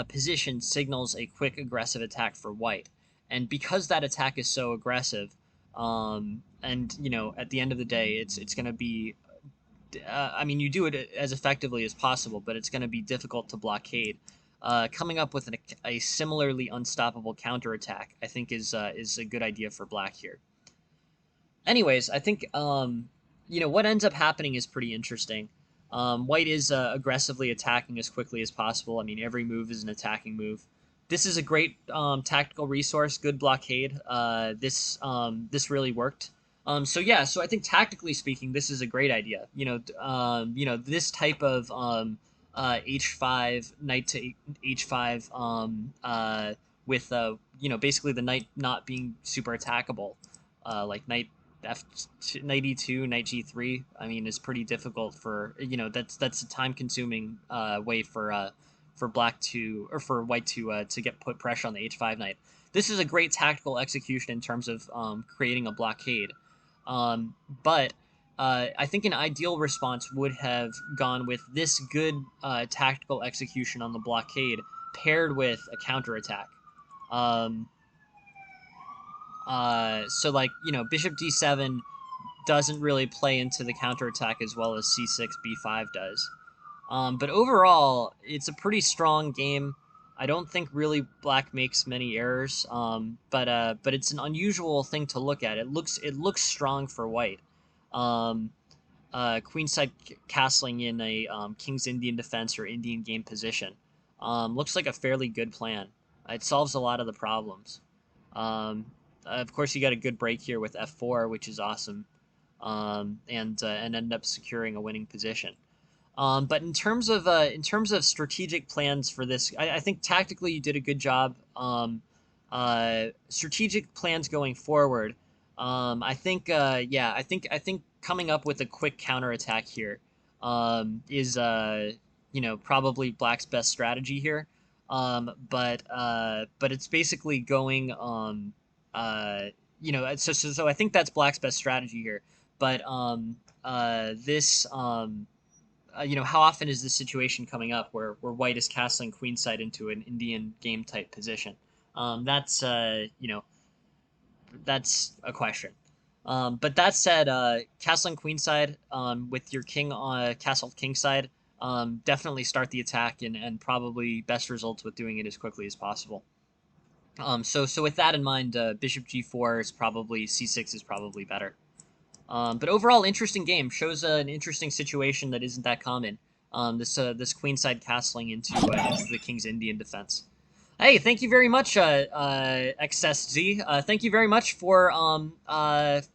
position signals a quick aggressive attack for white, and because that attack is so aggressive, and at the end of the day, it's going to be I mean, you do it as effectively as possible, but it's going to be difficult to blockade. Coming up with a similarly unstoppable counterattack, I think, is a good idea for black here. Anyways, I think what ends up happening is pretty interesting. White is aggressively attacking as quickly as possible. I mean, every move is an attacking move. This is a great tactical resource, good blockade. This really worked. So yeah, so I think tactically speaking, this is a great idea. This type of h5 knight to h5 with basically the knight not being super attackable, like f knight e2, knight g3. I mean, is pretty difficult for that's a time consuming way for black to or for white to get put pressure on the h5 knight. This is a great tactical execution in terms of creating a blockade. But I think an ideal response would have gone with this good tactical execution on the blockade paired with a counterattack. Um, so like bishop d7 doesn't really play into the counterattack as well as c6 b5 does. But overall, it's a pretty strong game. I don't think really black makes many errors. But it's an unusual thing to look at. It looks strong for white. Um, Queenside castling in a King's Indian defense or Indian game position. Looks like a fairly good plan. It solves a lot of the problems. Um, of course, you got a good break here with f4, which is awesome, and end up securing a winning position. But in terms of strategic plans for this, I think tactically you did a good job. Strategic plans going forward. I think coming up with a quick counterattack here is probably Black's best strategy here. But it's basically going so I think that's Black's best strategy here. But this how often is this situation coming up where white is castling queenside into an Indian game type position? That's a question. But that said, castling queenside with your king castled kingside, definitely start the attack and probably best results with doing it as quickly as possible. So with that in mind, bishop g4 is probably c6 is probably better. But overall, interesting game. Shows an interesting situation that isn't that common. This queenside castling into the king's Indian defense. Hey, thank you very much, XSZ. Thank you very much for the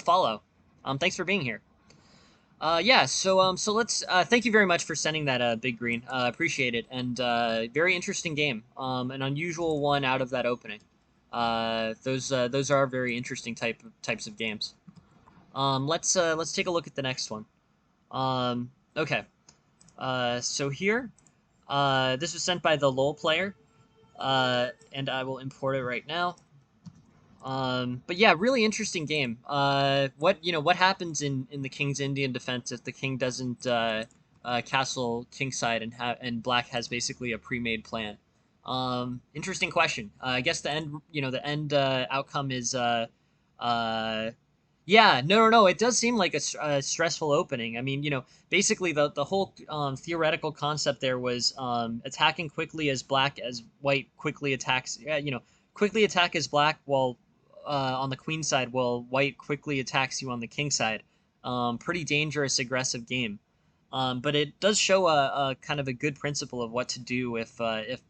follow. Thanks for being here. Yeah. So let's thank you very much for sending that big green. Appreciate it, and very interesting game. An unusual one out of that opening. Those are very interesting types of games. Let's take a look at the next one. Okay. So here, this was sent by the LOL player, and I will import it right now. But yeah, really interesting game. What happens in the king's Indian defense if the king doesn't castle kingside and black has basically a pre-made plan? Interesting question. I guess the end outcome is yeah, no. It does seem like a stressful opening. I mean, basically the whole theoretical concept there was attacking quickly as black as white quickly attacks. Quickly attack as black while on the queen side, while white quickly attacks you on the king side. Pretty dangerous, aggressive game. But it does show a kind of a good principle of what to do if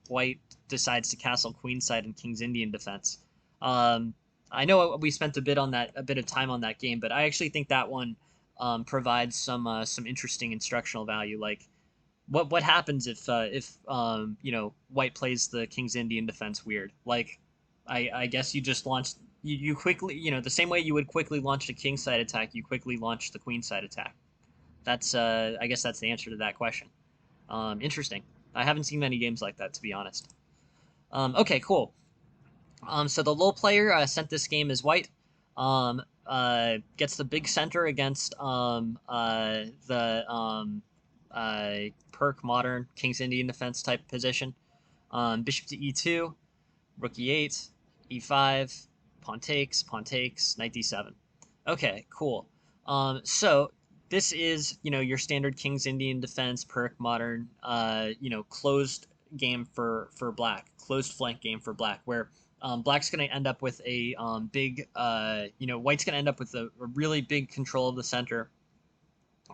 white decides to castle queenside in king's Indian defense. I know we spent a bit of time on that game, but I actually think that one provides some interesting instructional value. Like, what happens if white plays the king's Indian defense weird? Like, I guess you just launch you quickly the same way you would quickly launch the king side attack, you quickly launch the queen side attack. That's I guess that's the answer to that question. Interesting. I haven't seen many games like that, to be honest. Okay, cool. So the low player sent this game as white. Gets the big center against the perk modern King's Indian defense type position. Bishop to e2, rook e8, e5, pawn takes, knight d7. Okay, cool. So this is, your standard King's Indian defense, Perk modern, closed game for black, closed flank game for black, where black's going to end up with a big, white's going to end up with a really big control of the center,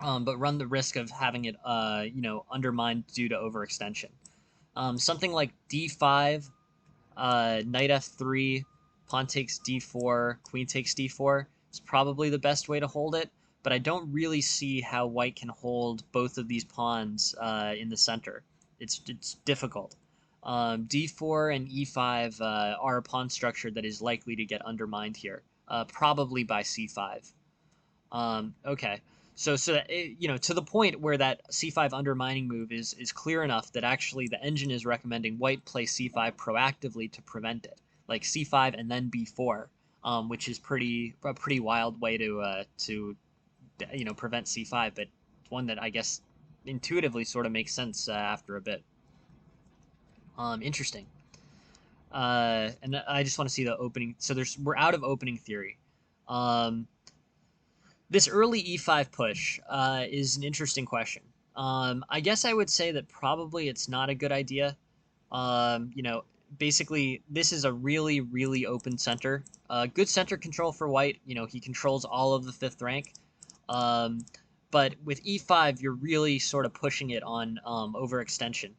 but run the risk of having it, undermined due to overextension. Something like d5, knight f3, pawn takes d4, queen takes d4 is probably the best way to hold it, but I don't really see how white can hold both of these pawns in the center. It's difficult. d4 and e5 are a pawn structure that is likely to get undermined here, probably by c5. Okay. So that, to the point where that c5 undermining move is clear enough that actually the engine is recommending white play c5 proactively to prevent it, like c5 and then b4, which is a pretty wild way to prevent c5, but one that I guess intuitively sort of makes sense after a bit. Interesting. And I just want to see the opening. So we're out of opening theory. Um, This early e5 push is an interesting question. I guess I would say that probably it's not a good idea. Basically, this is a really, really open center. Good center control for white. He controls all of the fifth rank. Um, but with e5, you're really sort of pushing it on overextension.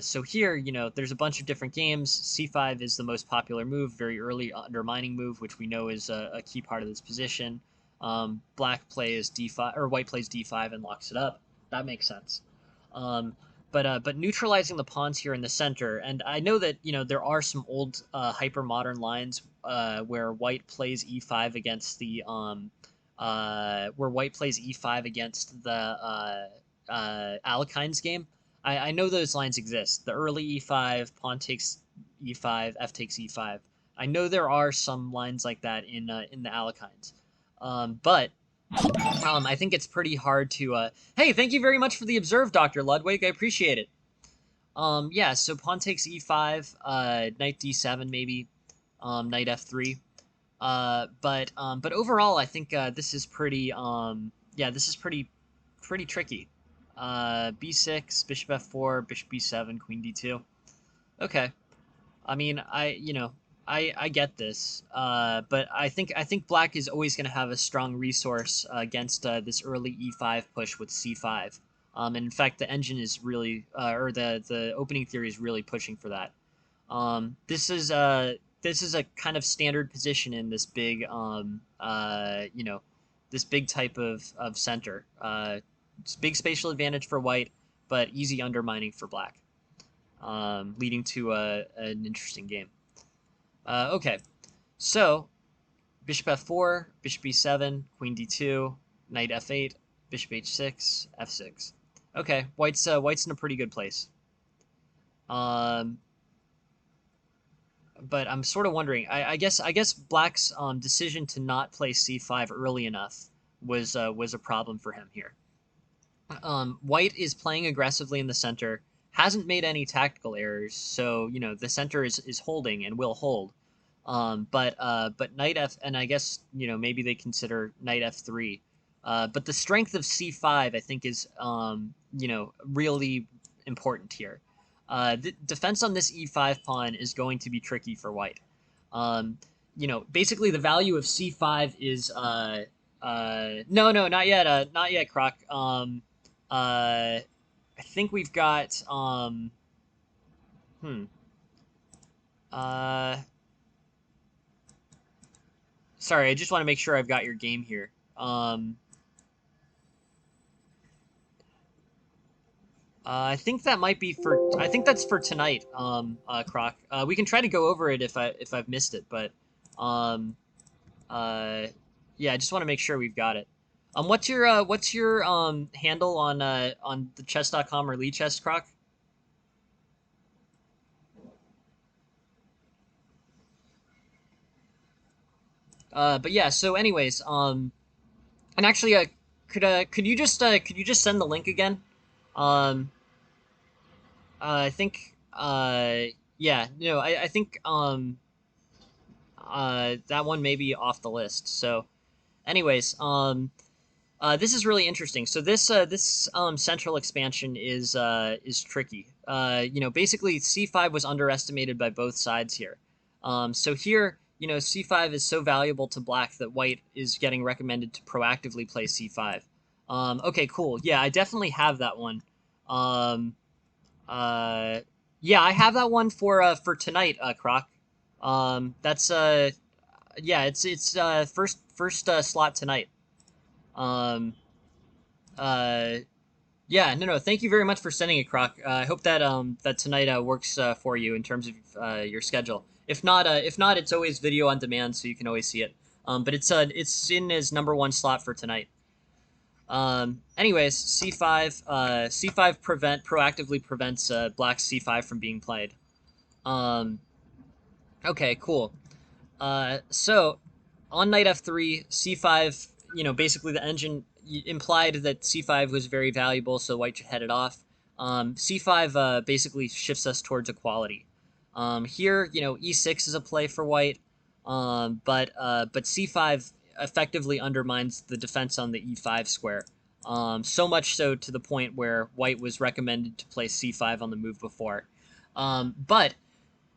So here, there's a bunch of different games. c5 is the most popular move, very early undermining move, which we know is a key part of this position. Black plays d5 or white plays d5 and locks it up. That makes sense. Um, but neutralizing the pawns here in the center, and I know that there are some old hyper modern lines where white plays e5 against the Alekhines game. I know those lines exist. The early e5, pawn takes e5, f takes e5. I know there are some lines like that in the Alekhines. But I think it's pretty hard to. Hey, thank you very much for the observe, Dr. Ludwig. I appreciate it. Yeah, so pawn takes e5, knight d7 maybe, knight f3. But overall, I think this is pretty. Yeah, this is pretty tricky. b6, bishop f4, bishop b7, queen d2. Okay. I mean, I get this, but I think black is always going to have a strong resource against this early e5 push with c5. And in fact, the engine is really, or the opening theory is really pushing for that. This is a kind of standard position in this big, this big type of center. It's big spatial advantage for white, but easy undermining for black, leading to an interesting game. Okay, so bishop f4, bishop b7, queen d2, knight f8, bishop h6, f6. Okay, white's in a pretty good place. But I'm sort of wondering. I guess black's decision to not play c5 early enough was a problem for him here. White is playing aggressively in the center, hasn't made any tactical errors, so the center is holding and will hold. But knight f, and I guess maybe they consider knight f3. But the strength of c5 I think is really important here. The defense on this e5 pawn is going to be tricky for white. Basically the value of c5 is no, not yet, not yet, Croc. I think we've got uh sorry, I just want to make sure I've got your game here. I think that might be for. I think that's for tonight, Croc. We can try to go over it if I've missed it, but, uh, yeah, I just want to make sure we've got it. What's your handle on the chess.com or Chess, Croc? But yeah. So, anyways, and actually, could you just send the link again? Um, I think, yeah, I think, that one may be off the list. So, anyways, This is really interesting. So this central expansion is tricky. Basically C5 was underestimated by both sides here. So here, C5 is so valuable to black that white is getting recommended to proactively play C5. Okay, cool. Yeah, I definitely have that one. Um, uh, yeah, I have that one for tonight, Croc. That's yeah, it's first slot tonight. Um, uh, yeah, no. Thank you very much for sending it, Croc. I hope that that tonight works for you in terms of your schedule. If not, it's always video on demand, so you can always see it. But it's in his number one slot for tonight. Anyways, C5. C5 proactively prevents Black C5 from being played. Um, okay, cool. So on knight f3, c5, basically the engine implied that c5 was very valuable, so white should head it off. C5 basically shifts us towards equality. Here, e6 is a play for white, but c5 effectively undermines the defense on the e5 square. So much so to the point where white was recommended to play c5 on the move before. But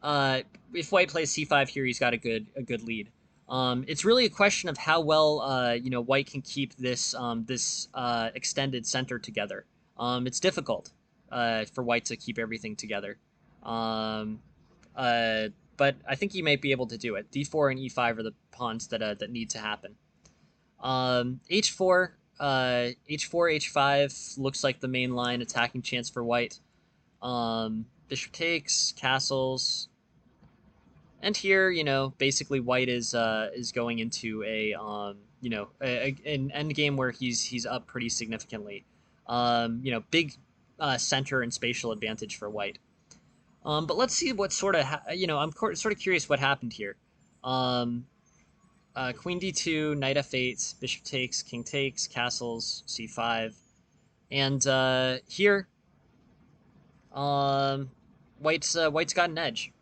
uh, if white plays c5 here, he's got a good lead. It's really a question of how well white can keep this extended center together. It's difficult for white to keep everything together. Um, but I think he might be able to do it. d4 and e5 are the pawns that need to happen. H4, h4, h5 looks like the main line attacking chance for white. Bishop takes, castles. And here, basically white is going into an end game where he's up pretty significantly. Big center and spatial advantage for white. But let's see what sort of I'm sort of curious what happened here. Um, Queen d2, knight f8, bishop takes, king takes, castles, c5, and here, white's got an edge.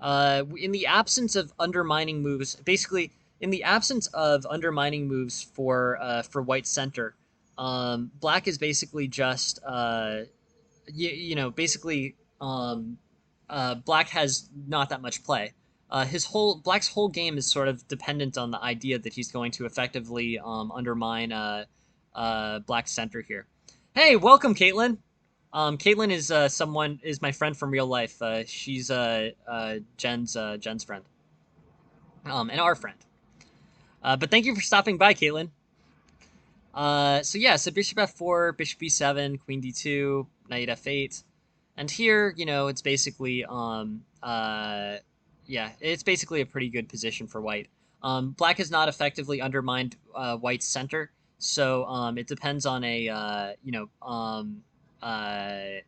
In the absence of undermining moves, basically in the absence of undermining moves for white center, black is basically just basically black has not that much play. His whole black's whole game is sort of dependent on the idea that he's going to effectively undermine black center here. Hey, welcome, Caitlin. Caitlin is my friend from real life. She's Jen's friend, and our friend. But thank you for stopping by, Caitlin. So bishop f4, bishop b7, queen d2, knight f8, and here, it's basically it's basically a pretty good position for white. Black has not effectively undermined white's center, so it depends on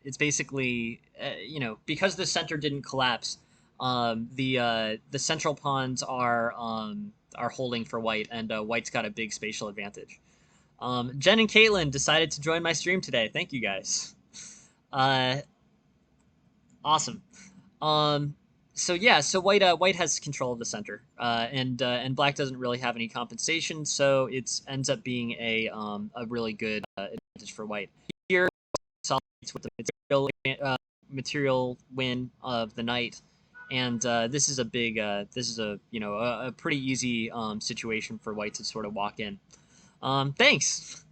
it's basically because the center didn't collapse, the central pawns are holding for white, and white's got a big spatial advantage. Jen and Caitlin decided to join my stream today. Thank you guys. Uh, awesome. Um, so white has control of the center, and black doesn't really have any compensation, so it ends up being a really good advantage for white. Here, consolidates with the material win of the knight, and this is a pretty easy situation for white to sort of walk in. Thanks.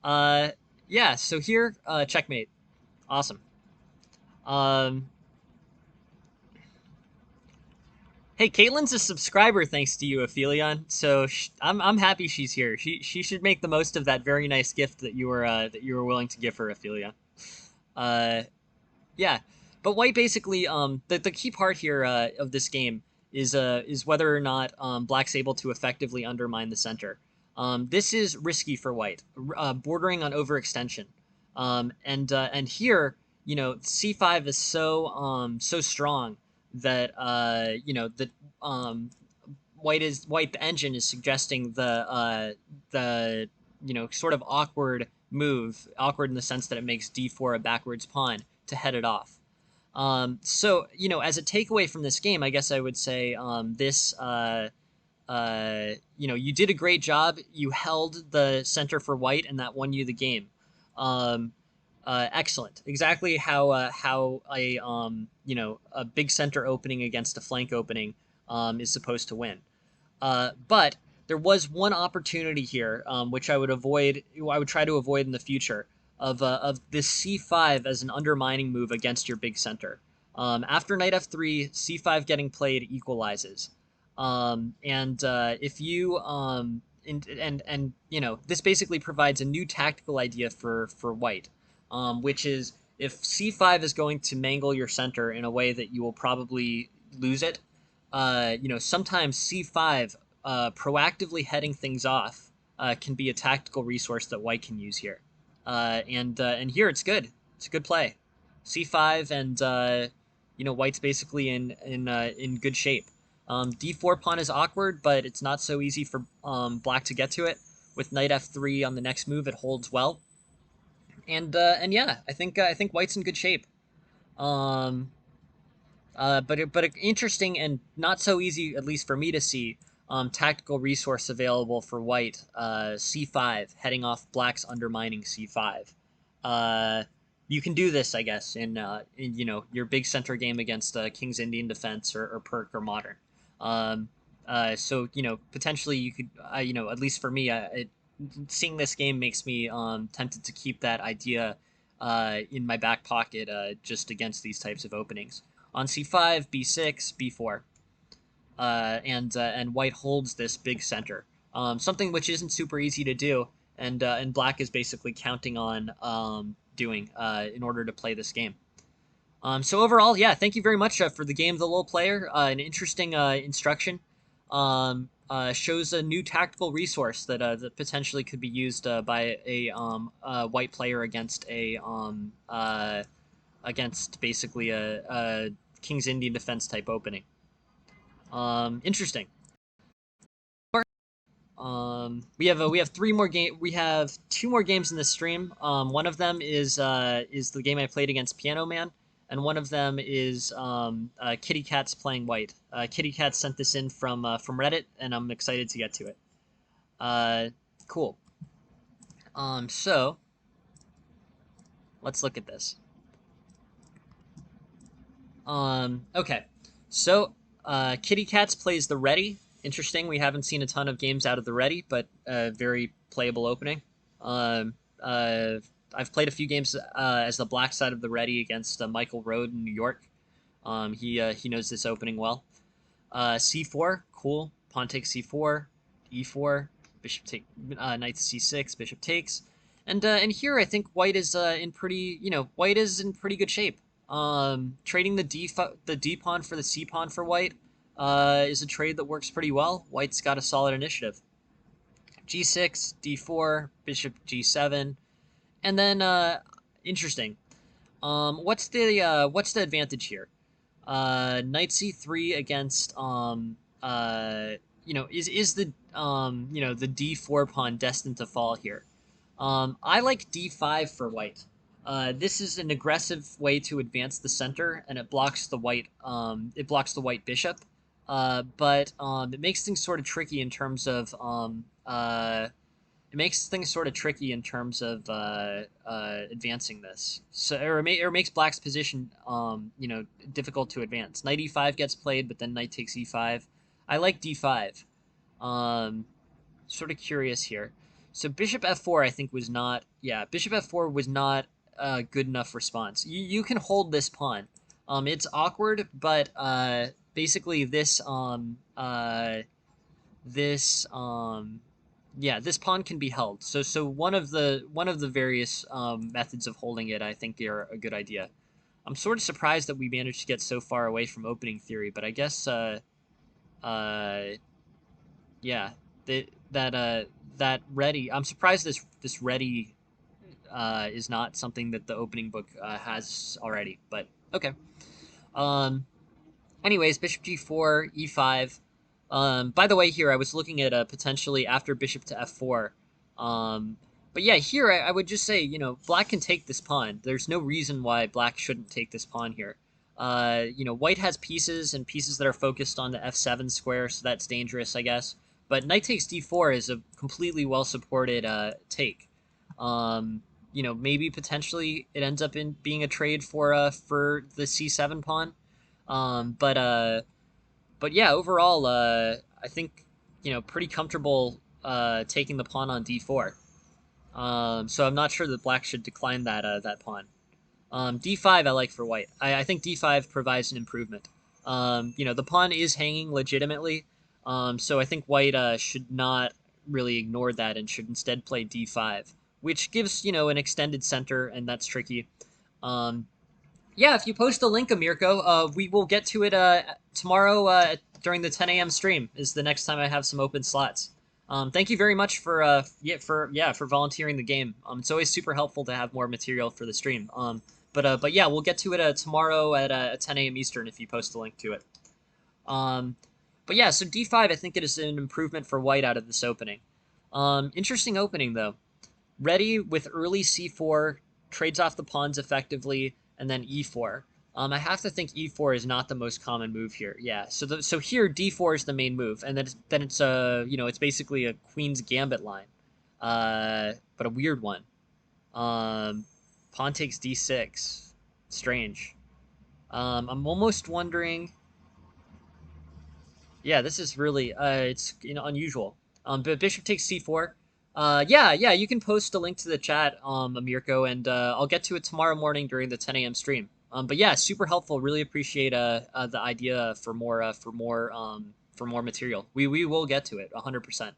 Yeah. So here, checkmate. Awesome. Um, Hey, Caitlin's a subscriber thanks to you, Aphelion. So I'm happy she's here. She should make the most of that very nice gift that you were willing to give her, Aphelion. Uh, yeah, but white basically the key part here of this game is whether or not black's able to effectively undermine the center. This is risky for white, bordering on overextension. And here, c5 is so strong that um, white the engine is suggesting the sort of awkward in the sense that it makes d4 a backwards pawn to head it off. So as a takeaway from this game, I guess I would say you did a great job. You held the center for white, and that won you the game. Um, Excellent. Exactly how a big center opening against a flank opening is supposed to win. But there was one opportunity here, which I would avoid. I would try to avoid in the future of this c5 as an undermining move against your big center. After knight f3, c5 getting played equalizes, and if you and this basically provides a new tactical idea for white, which is if c5 is going to mangle your center in a way that you will probably lose it. Sometimes c5 proactively heading things off can be a tactical resource that white can use here. And here it's good. It's a good play. c5 and white's basically in good shape. D4 pawn is awkward, but it's not so easy for black to get to it. With knight f3 on the next move, it holds well. And yeah, I think white's in good shape. Um, but an interesting and not so easy, at least for me to see, tactical resource available for white. C5 heading off black's undermining C5. Uh, you can do this, I guess, in your big center game against King's Indian Defense or Perk or Modern. Um, so potentially you could at least for me, seeing this game makes me tempted to keep that idea in my back pocket just against these types of openings. On c5, b6, b4, and white holds this big center, something which isn't super easy to do, and black is basically counting on doing in order to play this game. So overall, yeah, thank you very much for the game of the little player. An interesting instruction. Shows a new tactical resource that potentially could be used by a white player against basically a King's Indian Defense type opening. Interesting. We have three more game. We have two more games in the stream. One of them is the game I played against Piano Man, and one of them is Kitty Cat's playing white. Kitty Cat sent this in from Reddit, and I'm excited to get to it. Cool. So let's look at this. Okay. So, Kitty Cats plays the Ready. Interesting. We haven't seen a ton of games out of the Ready, but very playable opening. I've played a few games as the black side of the Ready against Michael Road in New York. He knows this opening well. C4, cool. Pawn takes C4, E4, bishop take, knight to C6, bishop takes, and here I think white is in pretty good shape. Trading the D pawn for the C pawn for white is a trade that works pretty well. White's got a solid initiative. G6, D4, bishop G7, and then interesting. What's the advantage here? Knight C3 against is the the D4 pawn destined to fall here? I like D5 for white. This is an aggressive way to advance the center, and it blocks the white. It blocks the white bishop, but it makes things sort of tricky in terms of advancing this. So or makes black's position difficult to advance. Knight e5 gets played, but then knight takes e5. I like d5. Sort of curious here. So bishop f4 I think was not. Yeah, bishop f4 was not a good enough response. You can hold this pawn. It's awkward, but basically this this pawn can be held. So one of the various methods of holding it, I think, are a good idea. I'm sort of surprised that we managed to get so far away from opening theory, but I guess yeah, that ready. I'm surprised this ready is not something that the opening book has already. But okay. Anyways, bishop g4, e5. By the way, here I was looking at potentially after bishop to f4. But yeah, here I would just say, black can take this pawn. There's no reason why black shouldn't take this pawn here. White has pieces and pieces that are focused on the f7 square, so that's dangerous, I guess. But knight takes d4 is a completely well-supported take. Maybe potentially it ends up in being a trade for the c7 pawn. But yeah, overall, I think pretty comfortable taking the pawn on d4. So I'm not sure that black should decline that pawn. D5 I like for white. I think D5 provides an improvement. The pawn is hanging legitimately, so I think white should not really ignore that and should instead play D5, which gives an extended center, and that's tricky. Um, yeah, if you post a link, Amirko, we will get to it tomorrow during the 10 a.m. stream. Is the next time I have some open slots. Thank you very much for volunteering the game. It's always super helpful to have more material for the stream. But yeah, we'll get to it tomorrow at 10 a.m. Eastern if you post a link to it. Um, but yeah, so d5 I think it is an improvement for white out of this opening. Interesting opening though. Ready with early c4, trades off the pawns effectively, and then e4. I have to think e4 is not the most common move here. Yeah, so here d4 is the main move, and then it's it's basically a queen's gambit line, but a weird one. Pawn takes d6, strange. I'm almost wondering. Yeah, this is really it's unusual. But bishop takes c4. Yeah, you can post a link to the chat, Amirko, and I'll get to it tomorrow morning during the 10 a.m. stream. But yeah, super helpful. Really appreciate the idea for more material. We will get to it 100%.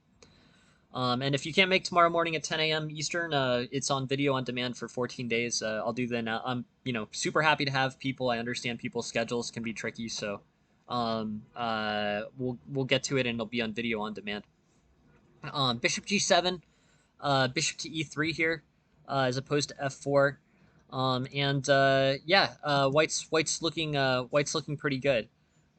And if you can't make tomorrow morning at 10 a.m. Eastern, it's on video on demand for 14 days. I'll do that now. I'm super happy to have people. I understand people's schedules can be tricky, so we'll get to it and it'll be on video on demand. Bishop g7, bishop to e3 here, as opposed to f4. White's looking pretty good.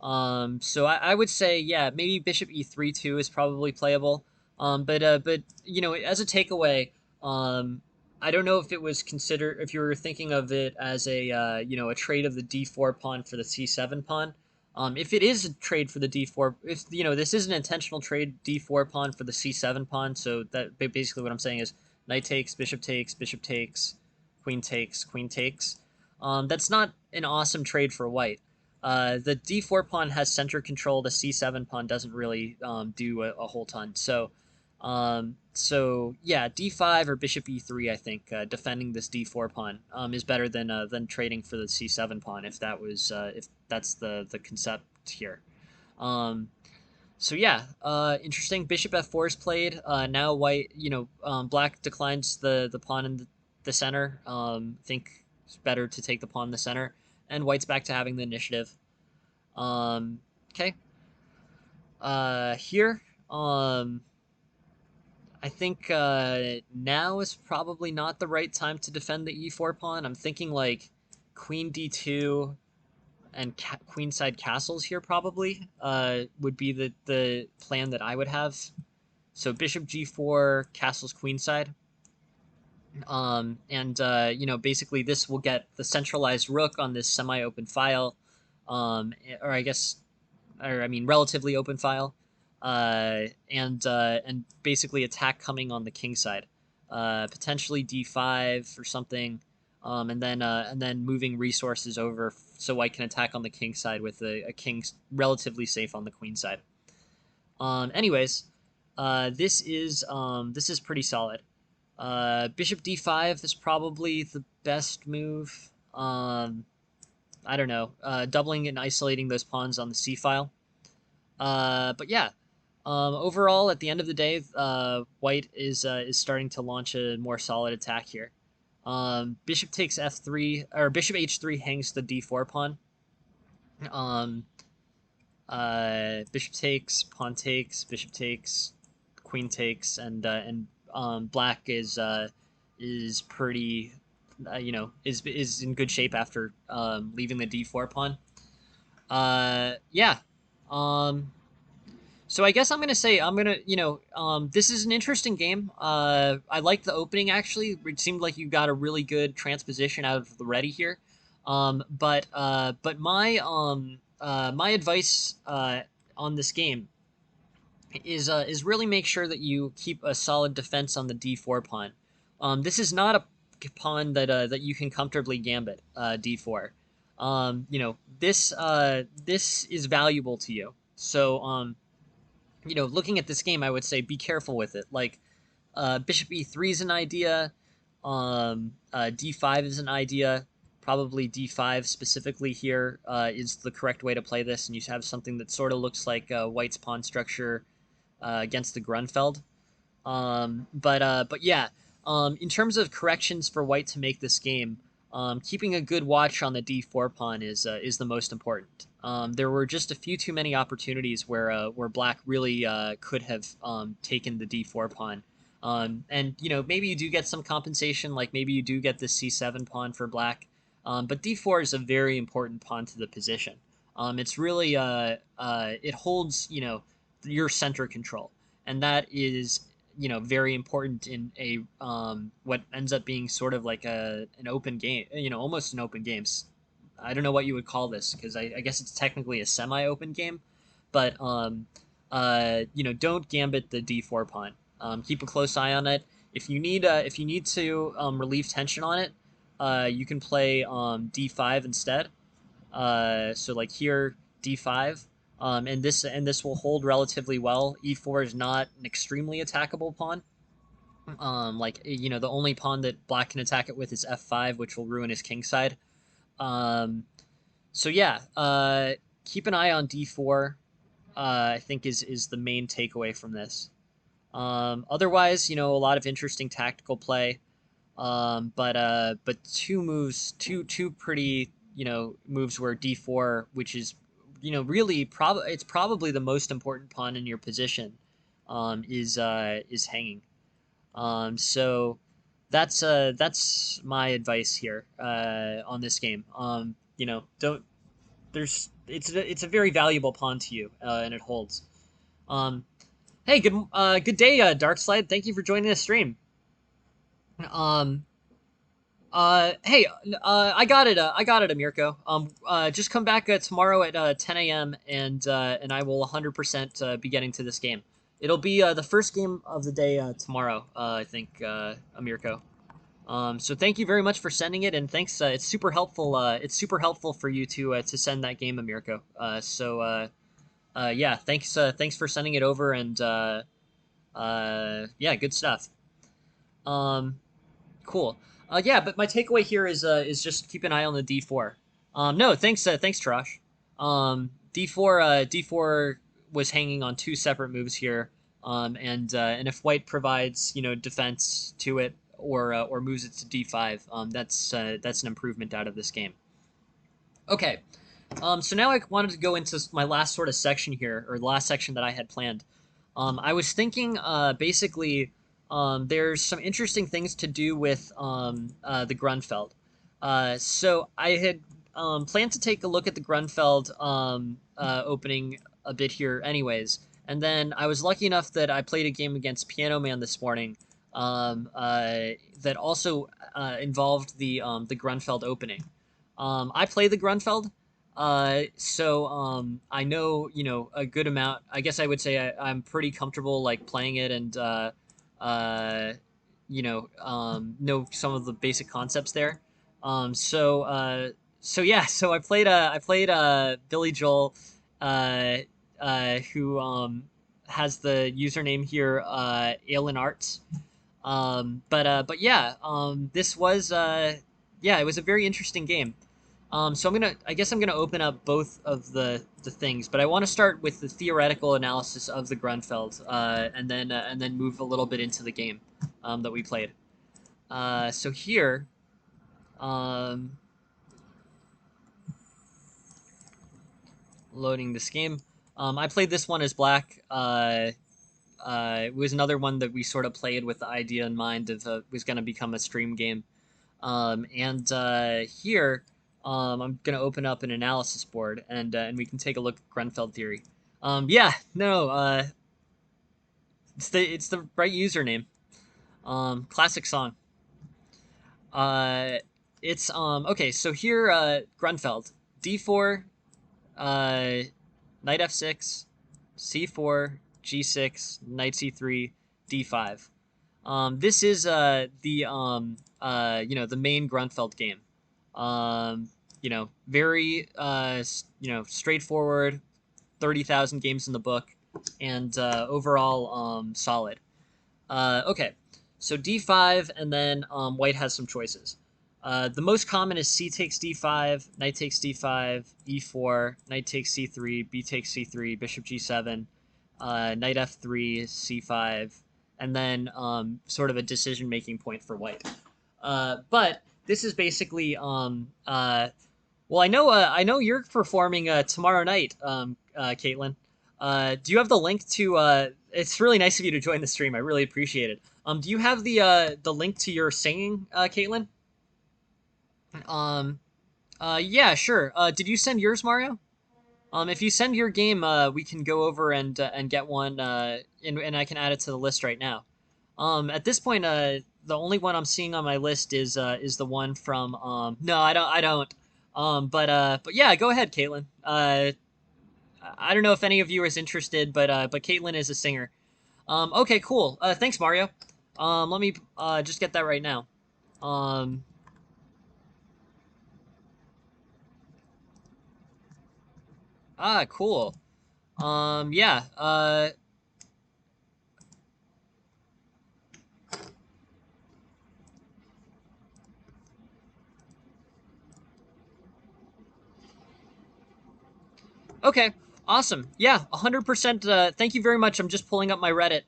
So I would say maybe bishop e3 too is probably playable. But as a takeaway, I don't know if it was considered if you were thinking of it as a trade of the d4 pawn for the c7 pawn. If it is a trade for the d4, if this is an intentional trade d4 pawn for the c7 pawn, so that basically what I'm saying is knight takes, bishop takes, bishop takes, queen takes, queen takes. That's not an awesome trade for white. The d4 pawn has center control. The c7 pawn doesn't really do a whole ton. So yeah, d5 or bishop e3. I think defending this d4 pawn is better than trading for the c7 pawn if that's the concept here. So yeah, interesting. Bishop f4 is played. Now white, black declines the pawn in the center. Think it's better to take the pawn in the center, and white's back to having the initiative. Okay. Here, I think now is probably not the right time to defend the e4 pawn. I'm thinking like queen d2 and queenside castles here probably would be the plan that I would have. So bishop g4, castles queenside. Basically this will get the centralized rook on this semi-open file, relatively open file, and basically attack coming on the king side, potentially d5 or something, and then moving resources over so white can attack on the king side with a king relatively safe on the queen side. Anyways, this is pretty solid. Bishop d5 is probably the best move. I don't know, doubling and isolating those pawns on the c file. But yeah, overall, at the end of the day, white is starting to launch a more solid attack here. Bishop takes f3, or bishop h3 hangs the d4 pawn. Bishop takes, pawn takes, bishop takes, queen takes, and black is pretty, is in good shape after leaving the d4 pawn. Yeah. So I guess I'm gonna say this is an interesting game. I liked the opening actually. It seemed like you got a really good transposition out of the ready here. But my advice on this game is really make sure that you keep a solid defense on the d4 pawn. This is not a pawn that you can comfortably gambit d4. This is valuable to you. So looking at this game, I would say be careful with it. Like bishop e3 is an idea. D5 is an idea. Probably d5 specifically here is the correct way to play this, and you have something that sort of looks like White's pawn structure against the Grunfeld. But yeah, in terms of corrections for White to make this game, keeping a good watch on the d4 pawn is the most important. There were just a few too many opportunities where Black really could have taken the d4 pawn. And maybe you do get some compensation, like maybe you do get the c7 pawn for Black. But d4 is a very important pawn to the position. It's really it holds your center control, and that is very important in a what ends up being sort of like an open game, almost an open game. I don't know what you would call this, because I guess it's technically a semi-open game, but don't gambit the d4 pawn. Keep a close eye on it. If you need to relieve tension on it, you can play d5 instead. So like here, d5, and this will hold relatively well. E4 is not an extremely attackable pawn. The only pawn that Black can attack it with is f5, which will ruin his king side. So yeah, keep an eye on d4. I think is the main takeaway from this. Otherwise, a lot of interesting tactical play. But two pretty moves where d4, which is really it's probably the most important pawn in your position, is hanging. So that's my advice here on this game. Don't it's a very valuable pawn to you, and it holds. Um, hey, good day, Darkslide. Thank you for joining the stream. Um, hey, I got it, Amirko. Just come back tomorrow at 10 a.m. and I will 100% be getting to this game. It'll be the first game of the day tomorrow, I think, Amirko. So thank you very much for sending it, and thanks. It's super helpful. It's super helpful for you to send that game, Amirko. Yeah, thanks for sending it over, and yeah, good stuff. Cool. Yeah, but my takeaway here is just keep an eye on the d4. No, thanks, Tarash. D4 was hanging on two separate moves here. And if White provides defense to it or moves it to d5, that's an improvement out of this game. Okay. So now I wanted to go into my last sort of section here, or the last section that I had planned. I was thinking basically there's some interesting things to do with the Grunfeld. So I had planned to take a look at the Grunfeld opening a bit here anyways. And then I was lucky enough that I played a game against Piano Man this morning that also involved the Grunfeld opening. I play the Grunfeld, so I know a good amount. I guess I would say I'm pretty comfortable like playing it and know some of the basic concepts there. So yeah, so I played Billy Joel, who has the username here Alan Arts. But yeah, this was yeah, it was a very interesting game. So I guess I'm gonna open up both of the things, but I want to start with the theoretical analysis of the Grunfeld, and then move a little bit into the game that we played. So here, loading this game. I played this one as Black. It was another one that we sort of played with the idea in mind of was going to become a stream game. And here, I'm going to open up an analysis board, and we can take a look at Grunfeld theory. Yeah, no, it's the right username. Classic song. It's okay. So here, Grunfeld, d4, uh, knight f6, c4, g6, knight c3, d5. This is the main Grunfeld game. Um, very straightforward. 30,000 games in the book, and overall solid. Okay, so d5, and then white has some choices. The most common is c takes d5, knight takes d5, e4, knight takes c3, b takes c3, bishop g7, knight f3, c5, and then sort of a decision-making point for white. But this is basically well, I know you're performing tomorrow night, Caitlin. Do you have the link to? It's really nice of you to join the stream. I really appreciate it. Do you have the link to your singing, Caitlin? Um, yeah, sure. Did you send yours, Mario? If you send your game, we can go over and get one, and I can add it to the list right now. At this point, the only one I'm seeing on my list is the one from no, I don't. But yeah, go ahead, Caitlin. I don't know if any of you is interested, but Caitlin is a singer. Okay, cool. Thanks, Mario. Let me just get that right now. Um, cool. Yeah. Okay, awesome. Yeah, 100%. Thank you very much. I'm just pulling up my Reddit.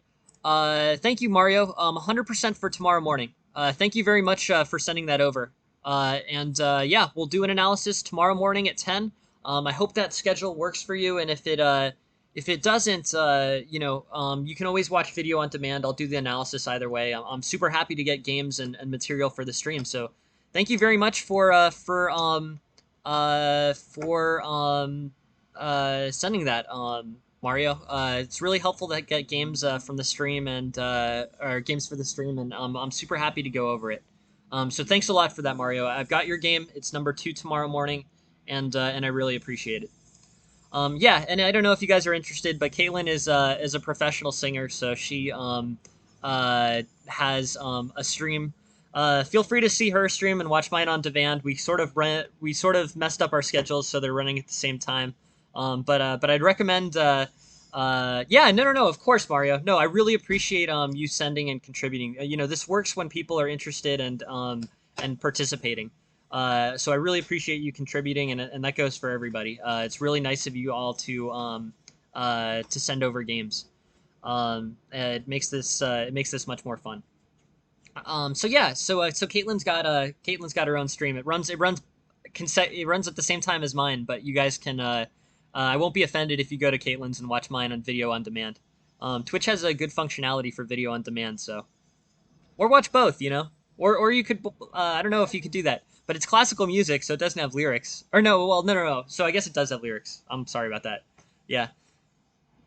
Thank you, Mario. 100% for tomorrow morning. Thank you very much for sending that over. And yeah, we'll do an analysis tomorrow morning at 10. I hope that schedule works for you. And if it doesn't, you can always watch video on demand. I'll do the analysis either way. I'm super happy to get games and material for the stream. So thank you very much for sending that, Mario. It's really helpful to get games from the stream and or games for the stream, and I'm super happy to go over it. So thanks a lot for that, Mario. I've got your game. It's number 2 tomorrow morning, and I really appreciate it. Yeah, and I don't know if you guys are interested, but Caitlin is a professional singer, so she has a stream. Feel free to see her stream and watch mine on demand. We sort of messed up our schedules, so they're running at the same time. But I'd recommend. Yeah, no, of course, Mario. No, I really appreciate you sending and contributing. This works when people are interested and participating. So I really appreciate you contributing, and that goes for everybody. It's really nice of you all to send over games. It makes this much more fun. So yeah, so Caitlin's got her own stream. It runs at the same time as mine, but you guys can. I won't be offended if you go to Caitlin's and watch mine on video on demand. Twitch has a good functionality for video on demand, so or watch both, or you could. I don't know if you could do that, but it's classical music, so it doesn't have lyrics. Or no, well, no. So I guess it does have lyrics. I'm sorry about that. Yeah.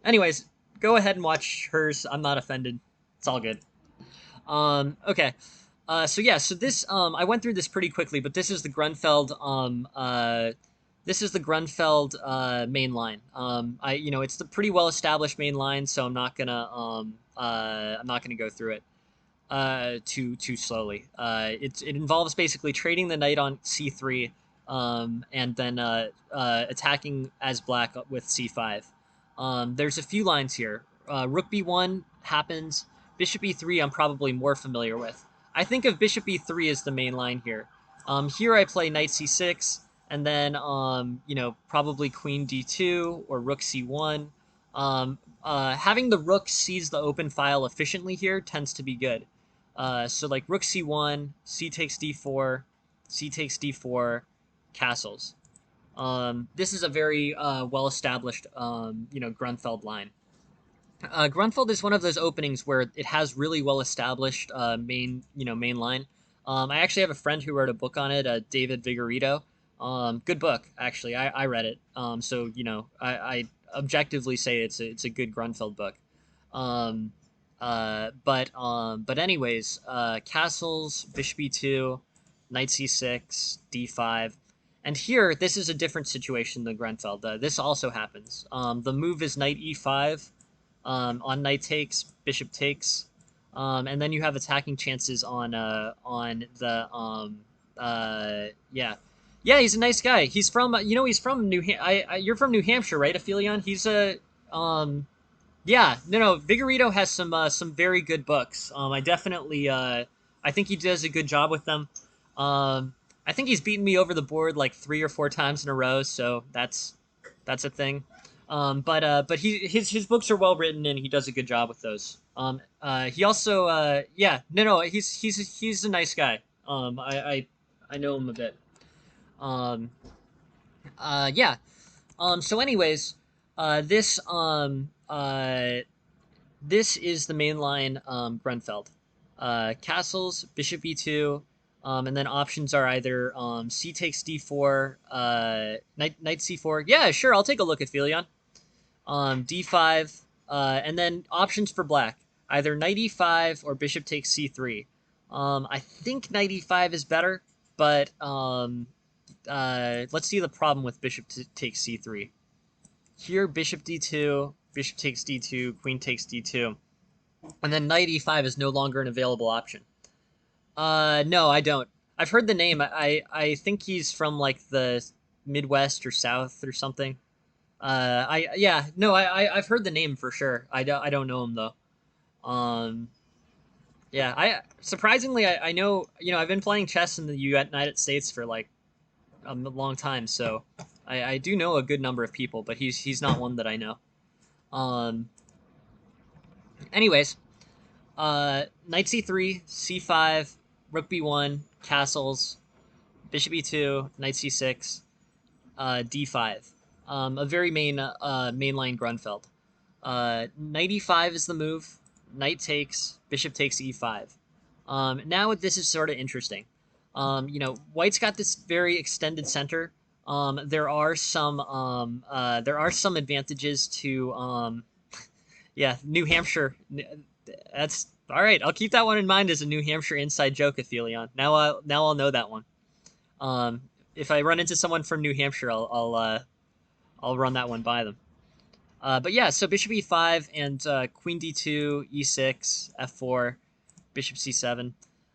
Anyways, go ahead and watch hers. I'm not offended. It's all good. Okay. So yeah, so this I went through this pretty quickly, but this is the Grunfeld main line. It's the pretty well established main line, so I'm not gonna go through it too slowly. It involves basically trading the knight on c3, and then attacking as black with c5. There's a few lines here. Rook b1 happens. Bishop e3 I'm probably more familiar with. I think of bishop e3 as the main line here. Here I play knight c6, and then probably queen d2 or rook c1. Having the rook seize the open file efficiently here tends to be good. So like rook c1, c takes d4, c takes d4, castles. This is a very well-established, Grunfeld line. Grunfeld is one of those openings where it has really well-established main line. I actually have a friend who wrote a book on it, David Vigorito. Good book, actually. I read it. So I objectively say it's a good Grunfeld book. Um, but anyways, castles, bishop e2, knight c6, d5. And here, this is a different situation than Grenfell. This also happens. The move is knight e5, on knight takes, bishop takes, and then you have attacking chances on the yeah. Yeah, he's a nice guy. He's from he's from you're from New Hampshire, right, Aphelion? He's a yeah, no, Vigorito has some very good books. I definitely I think he does a good job with them. Um, I think he's beaten me over the board like 3 or 4 times in a row, so that's a thing. But his books are well written and he does a good job with those. He also yeah, no, he's a nice guy. I know him a bit. Um, yeah. So anyways, uh, this um uh this is the mainline Grenfell. Castles, bishop e2, and then options are either c takes d4, knight c4. Yeah, sure, I'll take a look at Felion. D5, and then options for black, either knight e5 or bishop takes c3. I think knight e5 is better, but let's see the problem with bishop takes c3. Here, bishop d2, bishop takes d2, queen takes d2. And then knight e5 is no longer an available option. No, I don't. I've heard the name. I think he's from like the Midwest or South or something. I yeah, no, I've heard the name for sure. I don't know him though. Um, yeah, I surprisingly I know I've been playing chess in the United States for like a long time, so I do know a good number of people, but he's not one that I know. Um, anyways, knight c3, c5, rook b1, castles, bishop e2, knight c6, d5. A very mainline Grunfeld. Knight e5 is the move. Knight takes, bishop takes e5. Now this is sort of interesting. White's got this very extended center. There are some advantages to yeah, New Hampshire. That's all right. I'll keep that one in mind as a New Hampshire inside joke, Aphelion. Now I'll know that one. Um, if I run into someone from New Hampshire, I'll run that one by them. But yeah, so bishop e5 and queen d2, e6, f4, bishop c7.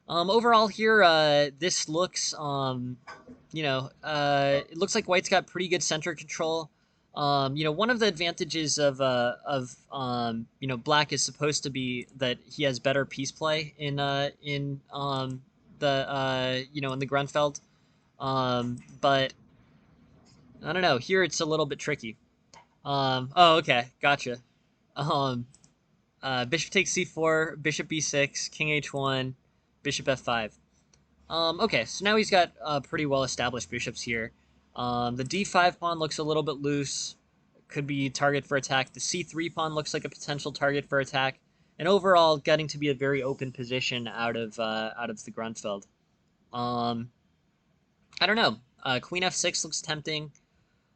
Overall here, this looks it looks like White's got pretty good center control. One of the advantages of Black is supposed to be that he has better piece play in the Grunfeld. But I don't know. Here it's a little bit tricky. Oh, okay, gotcha. Um, Bishop takes c4, bishop b6, king h1, bishop f5. Okay, so now he's got pretty well established bishops here. The d5 pawn looks a little bit loose. Could be target for attack. The c3 pawn looks like a potential target for attack. And overall, getting to be a very open position out of the Grunfeld. I don't know. Queen f6 looks tempting.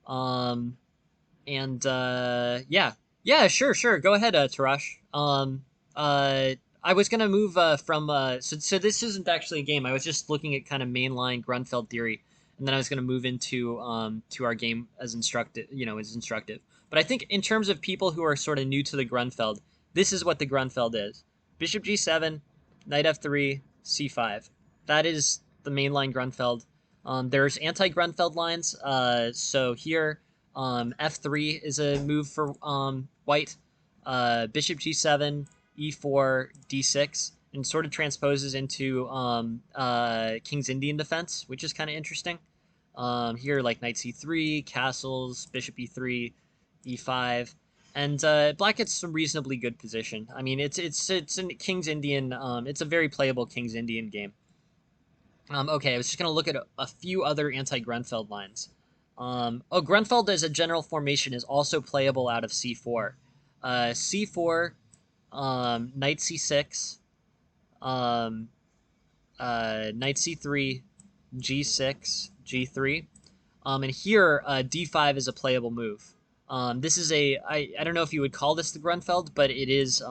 Um, yeah, sure. Go ahead, Tarash. I was gonna move so this isn't actually a game. I was just looking at kind of mainline Grunfeld theory, and then I was gonna move into to our game as instructive. But I think in terms of people who are sort of new to the Grunfeld, this is what the Grunfeld is: Bishop G7, Knight F3, C5. That is the mainline Grunfeld. There's anti-Grunfeld lines. So here, f3 is a move for white. Bishop g7, e4, d6, and sort of transposes into King's Indian defense, which is kind of interesting. Here, like knight c3, castles, bishop e3, e5, and black gets some reasonably good position. I mean, it's a King's Indian. It's a very playable King's Indian game. Okay, I was just gonna look at a few other anti-Grunfeld lines. Grunfeld as a general formation is also playable out of c4. C4, knight c6, um, knight c3, g6, g3. And here, d5 is a playable move. This is I don't know if you would call this the Grunfeld, but it is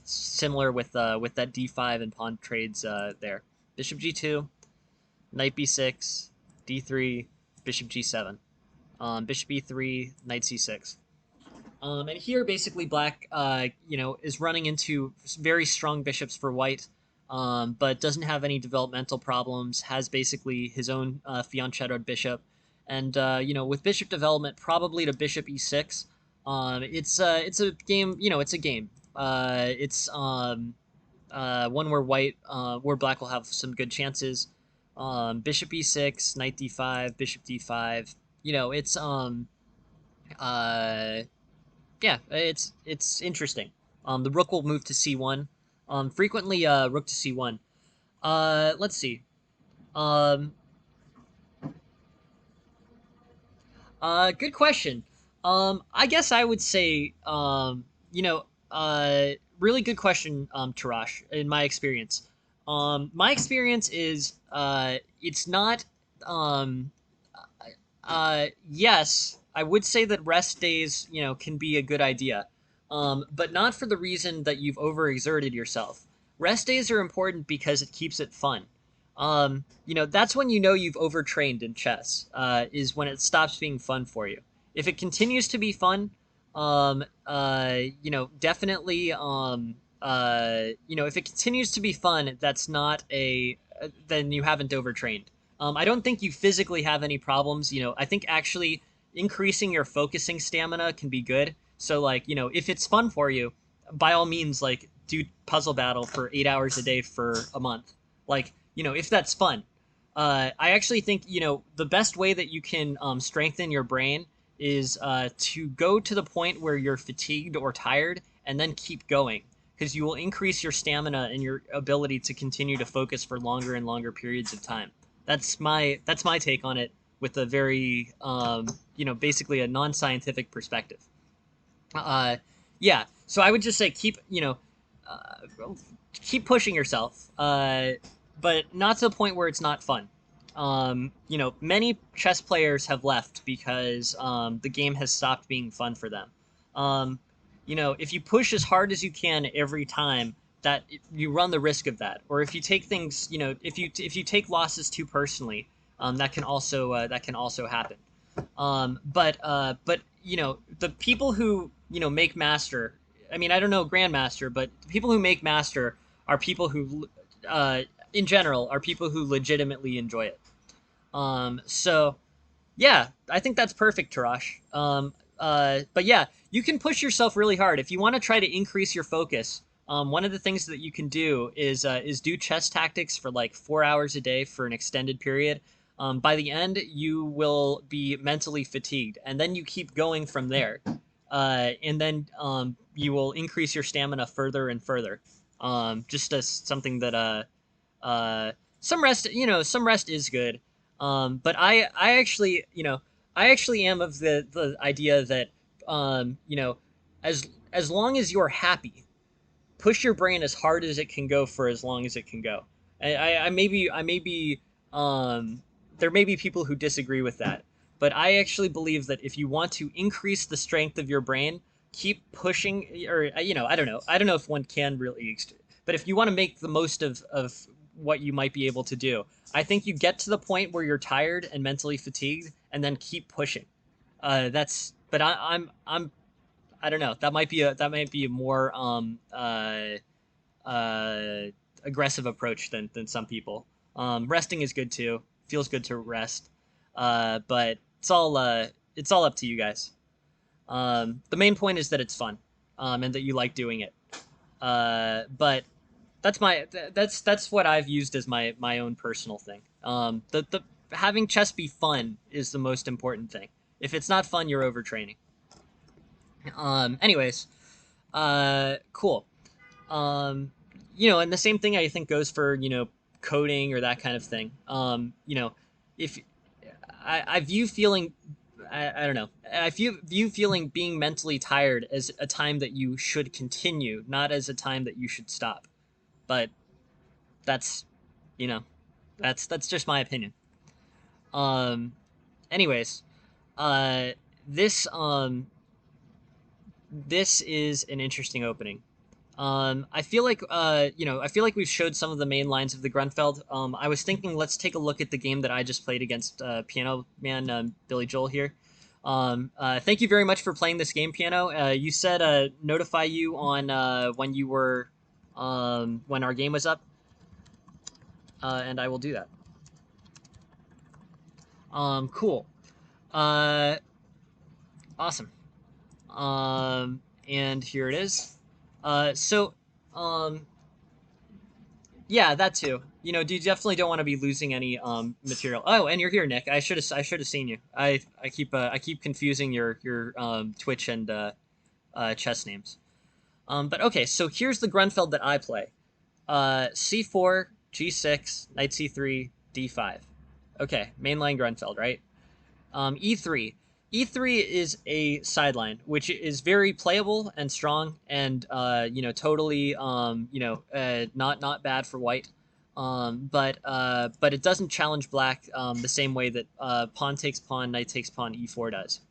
similar with that d5 and pawn trades there. Bishop g2, knight b6, d3, bishop g7, bishop e3, knight c6. And here, basically, black, is running into very strong bishops for white, but doesn't have any developmental problems. Has basically his own fianchettoed bishop, and with bishop development, probably to bishop e6. It's a game. It's a game. It's one where black will have some good chances. Bishop e6, knight d5, bishop d5. It's uh yeah, it's interesting. The rook will move to c1. Frequently, rook to c1. Let's see. Um, Good question. I guess I would say, really good question, Tarash. In my experience, my experience is, it's not, um, yes, I would say that rest days, can be a good idea, but not for the reason that you've overexerted yourself. Rest days are important because it keeps it fun. That's when you've overtrained in chess, is when it stops being fun for you. If it continues to be fun, definitely, if it continues to be fun, that's not then you haven't overtrained. I don't think you physically have any problems. I think actually increasing your focusing stamina can be good. So, like, if it's fun for you, by all means, like, do puzzle battle for 8 hours a day for a month. Like, if that's fun. I actually think, the best way that you can strengthen your brain is to go to the point where you're fatigued or tired and then keep going, because you will increase your stamina and your ability to continue to focus for longer and longer periods of time. That's my take on it, with a very basically a non-scientific perspective. Uh, yeah, so I would just say keep pushing yourself, but not to the point where it's not fun. Many chess players have left because the game has stopped being fun for them. Um, if you push as hard as you can every time, that you run the risk of that. Or if you take things, if you take losses too personally, that can also happen. But the people who make master. I mean, I don't know grandmaster, but the people who make master are people who, in general, are people who legitimately enjoy it. So yeah, I think that's perfect, Tarash. But yeah, you can push yourself really hard if you want to try to increase your focus. One of the things that you can do is do chess tactics for like 4 hours a day for an extended period. By the end, you will be mentally fatigued, and then you keep going from there, and then you will increase your stamina further and further. Just as something that uh, some rest is good. But I actually am of the idea that, as long as you're happy, push your brain as hard as it can go for as long as it can go. I may be there may be people who disagree with that, but I actually believe that if you want to increase the strength of your brain, keep pushing. Or I don't know if one can really, but if you want to make the most of what you might be able to do, I think you get to the point where you're tired and mentally fatigued, and then keep pushing. That's but I'm I don't know. That might be a more uh, aggressive approach than some people. Resting is good too. Feels good to rest. But it's all up to you guys. The main point is that it's fun, and that you like doing it. But that's what I've used as my own personal thing. The having chess be fun is the most important thing. If it's not fun, you're overtraining. Anyways, cool. Um, and the same thing I think goes for coding or that kind of thing. If I view feeling, I don't know, I view feeling being mentally tired as a time that you should continue, not as a time that you should stop. But that's you know that's just my opinion. Um, anyways, uh, this this is an interesting opening. I feel like I feel like we've showed some of the main lines of the Grunfeld. I was thinking let's take a look at the game that I just played against Piano Man Billy Joel here. Thank you very much for playing this game, Piano. You said notify you on when you were when our game was up, and I will do that. Cool. Uh, awesome. And here it is. So, um, yeah, that too. You know, you definitely don't want to be losing any material. Oh, and you're here, Nick. I should have seen you. I keep confusing your Twitch and chess names. But okay, so here's the Grunfeld that I play. C4, G6, Knight C3, D5. Okay, mainline Grunfeld, right? E3. E3 is a sideline, which is very playable and strong, and totally not bad for white. But it doesn't challenge black the same way that pawn takes pawn, knight takes pawn, E4 does.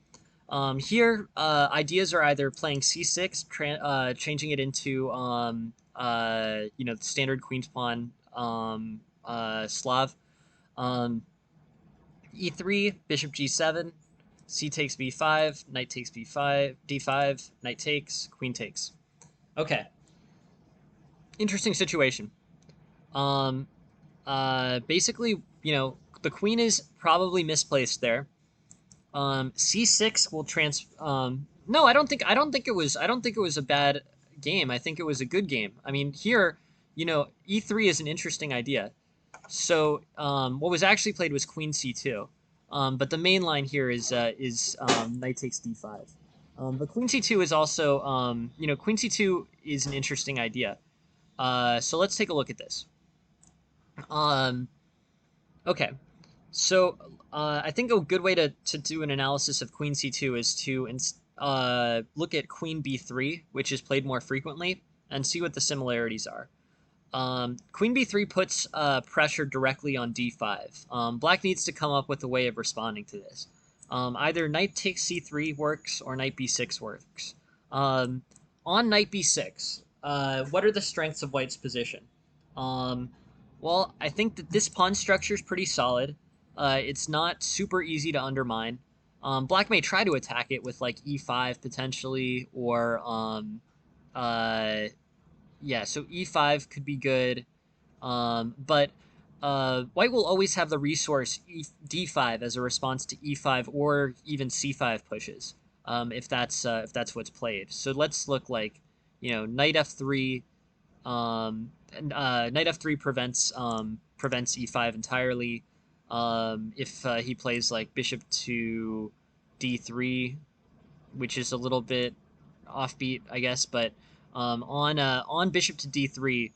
Here, ideas are either playing C6, changing it into standard queen's pawn Slav. Um, E3, bishop G7, C takes B5, knight takes B5, D5, knight takes, queen takes. Okay, interesting situation. Um, Basically, the queen is probably misplaced there. C6 will no, I don't think it was a bad game. I think it was a good game. I mean, here, E3 is an interesting idea. So what was actually played was Queen C2, but the main line here is Knight takes D5. But Queen C2 is also Queen C2 is an interesting idea. So let's take a look at this. Um, okay, so I think a good way to do an analysis of Queen C2 is to look at Queen B3, which is played more frequently, and see what the similarities are. Queen b3 puts pressure directly on d5. Black needs to come up with a way of responding to this. Either knight takes c3 works or knight b6 works. Um, on knight b6, what are the strengths of white's position? Um, well, I think that this pawn structure is pretty solid. It's not super easy to undermine. Black may try to attack it with like e5 potentially, or yeah, so e5 could be good, but white will always have the resource d5 as a response to e5 or even c5 pushes, if that's what's played. So let's look like, knight f3. Knight f3 prevents e5 entirely. If he plays like bishop to d3, which is a little bit offbeat, I guess. But on bishop to d3,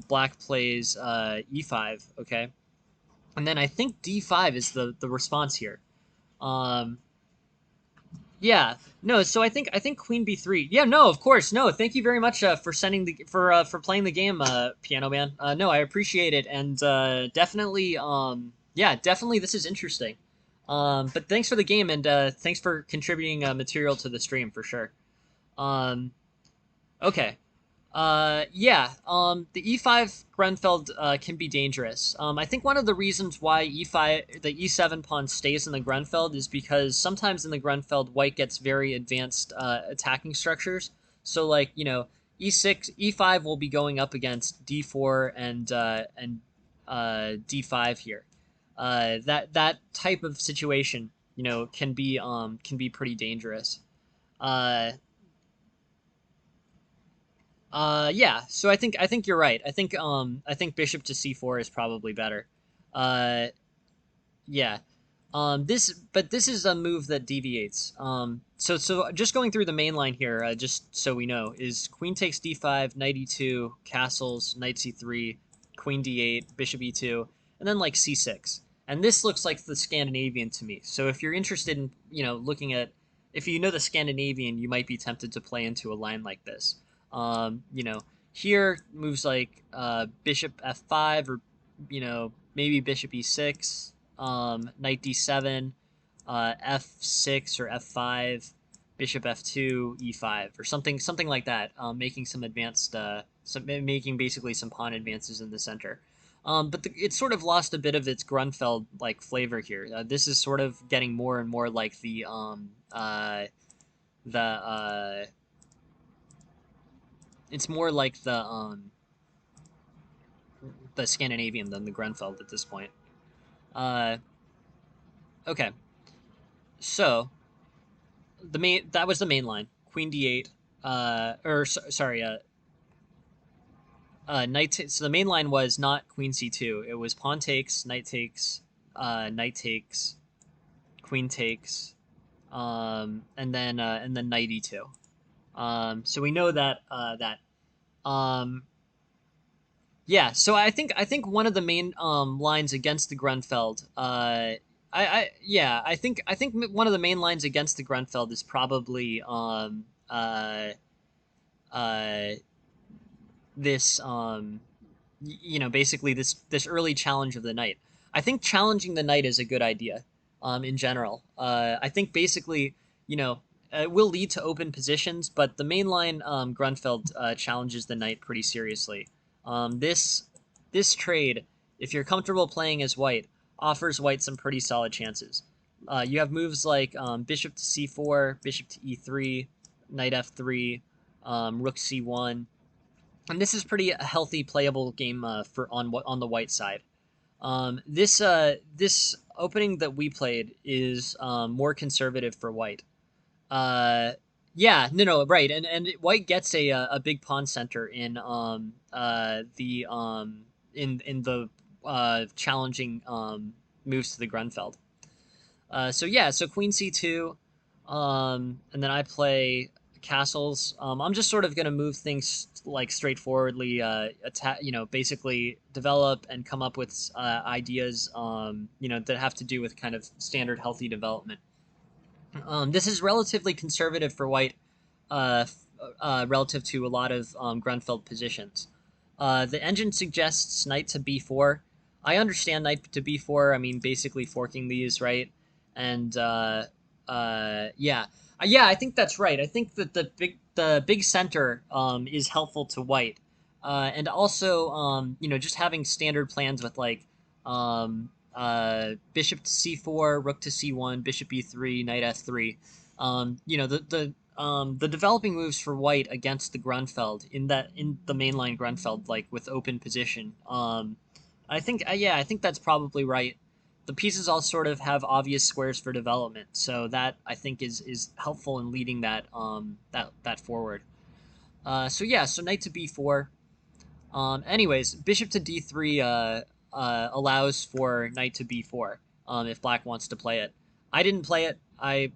black plays e5. Okay, and then I think d5 is the response here. Um, yeah, no. So I think queen b3. Yeah, no, of course, no. Thank you very much for sending the for playing the game, Piano Man. No, I appreciate it, and definitely, yeah, definitely, this is interesting. But thanks for the game, and thanks for contributing material to the stream for sure. Um, okay. Yeah. The e5 Grenfeld can be dangerous. I think one of the reasons why the e7 pawn stays in the Grenfeld is because sometimes in the Grenfeld, white gets very advanced attacking structures. So like e6, e5 will be going up against d4 and d5 here. That type of situation, can be pretty dangerous. Uh, yeah. So I think you're right. I think bishop to c4 is probably better. Uh, yeah. This is a move that deviates. So just going through the main line here, just so we know, is queen takes d5, knight e2, castles, knight c3, queen d8, bishop e2, and then like c6. And this looks like the Scandinavian to me. So if you're interested in, looking at, if you know the Scandinavian, you might be tempted to play into a line like this. Here moves like bishop f5, or maybe bishop e6, knight d7, f6 or f5, bishop f2, e5, or something like that, making some advanced, making basically some pawn advances in the center. But it sort of lost a bit of its Grunfeld like flavor here. This is sort of getting more and more like the it's more like the Scandinavian than the Grunfeld at this point. Uh, okay, so that was the main line. Queen d8, sorry, so the main line was not queen c2. It was pawn takes, knight takes, queen takes, and then knight e2. So we know that. Um, yeah. So I think one of the main lines against the Grunfeld. I think one of the main lines against the Grunfeld is probably uh, this basically this early challenge of the knight. I think challenging the knight is a good idea in general. I think basically, it will lead to open positions, but the mainline Grunfeld challenges the knight pretty seriously. This trade, if you're comfortable playing as white, offers white some pretty solid chances. You have moves like bishop to c4, bishop to e3, knight f3, rook c1, and this is pretty healthy playable game for on the white side. This opening that we played is more conservative for white. Uh, yeah, no, right, and white gets a big pawn center in the challenging moves to the Grunfeld. So yeah, so queen c2, and then I play castles. I'm just sort of gonna move things like straightforwardly, attack, basically develop and come up with ideas, that have to do with kind of standard healthy development. This is relatively conservative for white, relative to a lot of Grunfeld positions. The engine suggests knight to b4. I understand knight to b4. I mean, basically forking these, right? And yeah, yeah, I think that's right. I think that the big center is helpful to white, and also just having standard plans with like bishop to c4, rook to c1, bishop e3, knight f3. The developing moves for white against the Grunfeld in the mainline Grunfeld, like with open position. I think that's probably right. The pieces all sort of have obvious squares for development, so that I think is helpful in leading that forward. So yeah, so knight to b4. Anyways, bishop to d3 allows for knight to b4 if black wants to play it. I didn't play it.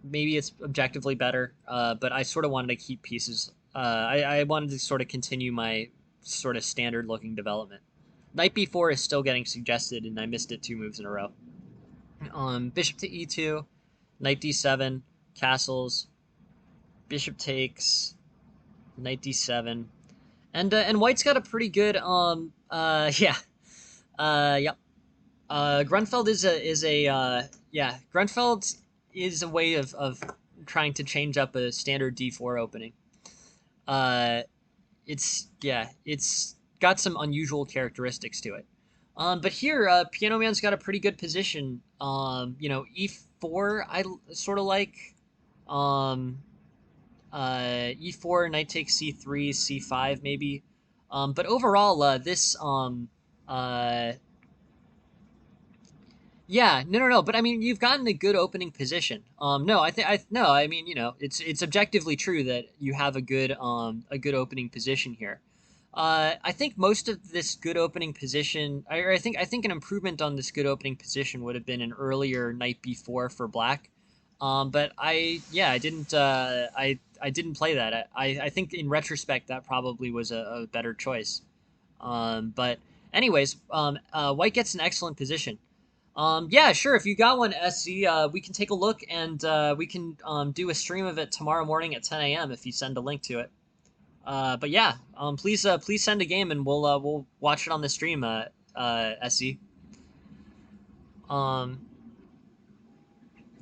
Maybe it's objectively better, but I sort of wanted to keep pieces. I wanted to sort of continue my sort of standard looking development. Knight b4 is still getting suggested, and I missed it 2 moves in a row. Bishop to e2, knight d7, castles, bishop takes, knight d7, and white's got a pretty good yeah yep. Grunfeld Grunfeld is a way of trying to change up a standard d4 opening. It's got some unusual characteristics to it. But here, Piano Man's got a pretty good position. E4 I sort of like. Um, E4, knight takes C3, C5 maybe. But overall, yeah, no. But I mean, you've gotten a good opening position. No, no. I mean, it's objectively true that you have a good opening position here. I think most of this good opening position, I think an improvement on this good opening position would have been an earlier knight b4 for black. But I didn't I didn't play that. I think in retrospect that probably was a better choice. But anyways, white gets an excellent position. Yeah, sure. If you got one, SC, we can take a look, and we can do a stream of it tomorrow morning at 10 a.m. if you send a link to it. But yeah, please send a game, and we'll watch it on the stream, SC. Um,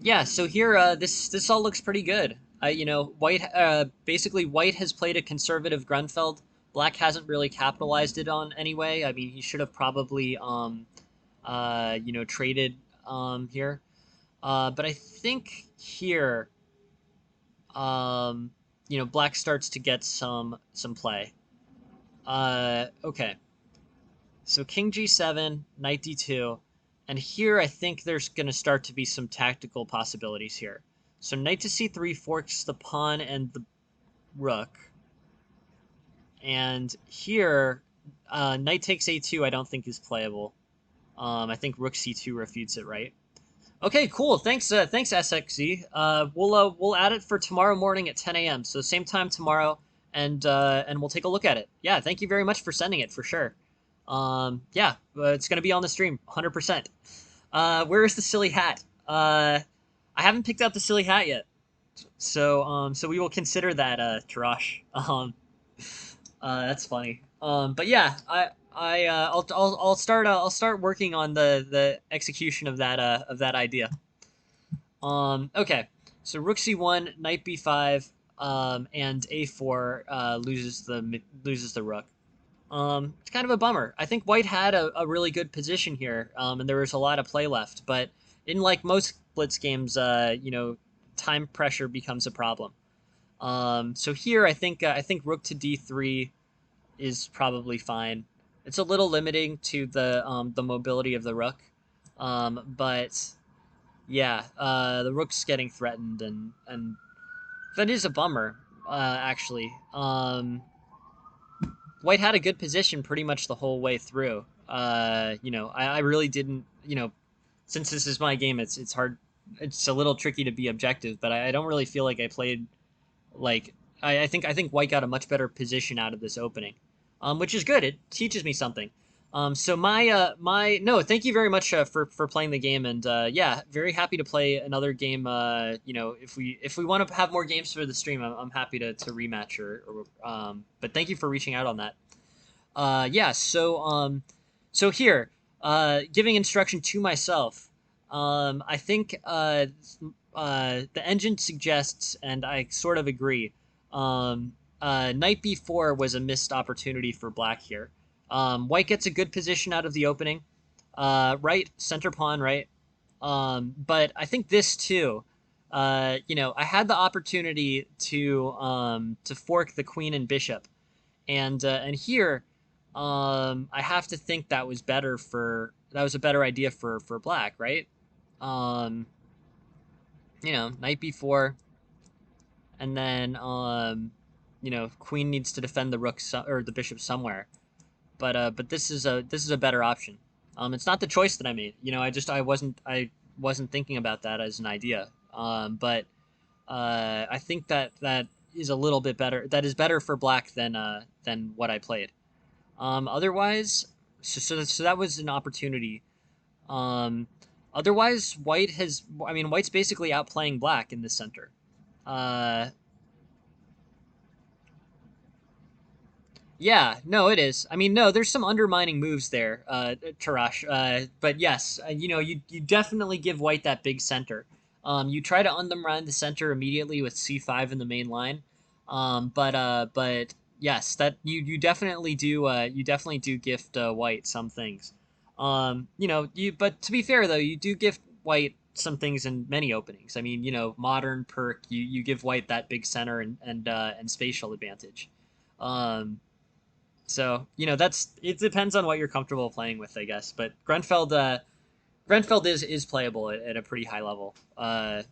yeah. So here, this all looks pretty good. White basically White has played a conservative Grunfeld. Black hasn't really capitalized it on anyway. I mean, he should have probably traded here. But I think here, um, Black starts to get some play. Okay. So King G7, Knight D2, and here I think there's going to start to be some tactical possibilities here. So Knight to C3 forks the pawn and the rook. And here, Knight takes A2 I don't think is playable. I think Rook C2 refutes it, right? Okay, cool. Thanks SXZ. We'll add it for tomorrow morning at 10 a.m. So same time tomorrow, and we'll take a look at it. Yeah, thank you very much for sending it for sure. Yeah, it's gonna be on the stream, 100%. Where is the silly hat? I haven't picked out the silly hat yet, so we will consider that, Tarash. That's funny. But yeah, I'll start working on the execution of that idea. Okay. So Rook C1, Knight B5, and A4 loses the Rook. It's kind of a bummer. I think White had a really good position here, and there was a lot of play left. But in like most blitz games, time pressure becomes a problem. So here I think Rook to D3 is probably fine. It's a little limiting to the mobility of the Rook, but yeah, the Rook's getting threatened, and that is a bummer, actually. White had a good position pretty much the whole way through. I really didn't, since this is my game, it's hard, it's a little tricky to be objective, but I don't really feel like I played like I think White got a much better position out of this opening, which is good. It teaches me something. So my no, thank you very much for playing the game, and yeah, very happy to play another game. If we want to have more games for the stream, I'm happy to rematch but thank you for reaching out on that. Yeah, so here, giving instruction to myself. I think the engine suggests, and I sort of agree. Knight b4 was a missed opportunity for Black here. White gets a good position out of the opening. Right, center pawn, right? But I think this too. I had the opportunity to fork the queen and bishop, and here, I have to think that was a better idea for Black, right? Um, Knight b4, and then queen needs to defend the rook or the bishop somewhere. But this is a better option. It's not the choice that I made. I wasn't thinking about that as an idea. But I think that is a little bit better. That is better for Black than what I played. Otherwise, so that was an opportunity. Otherwise, White's basically outplaying Black in the center. Yeah, no, it is. I mean, no, there's some undermining moves there, Tarash. But yes, you definitely give White that big center. You try to undermine the center immediately with C5 in the main line. But yes, that you definitely do. You definitely do gift White some things. But to be fair though, you do gift White some things in many openings. I mean, modern perk, you give White that big center and spatial advantage. Um, so it depends on what you're comfortable playing with, I guess. But Grenfell is playable at a pretty high level. But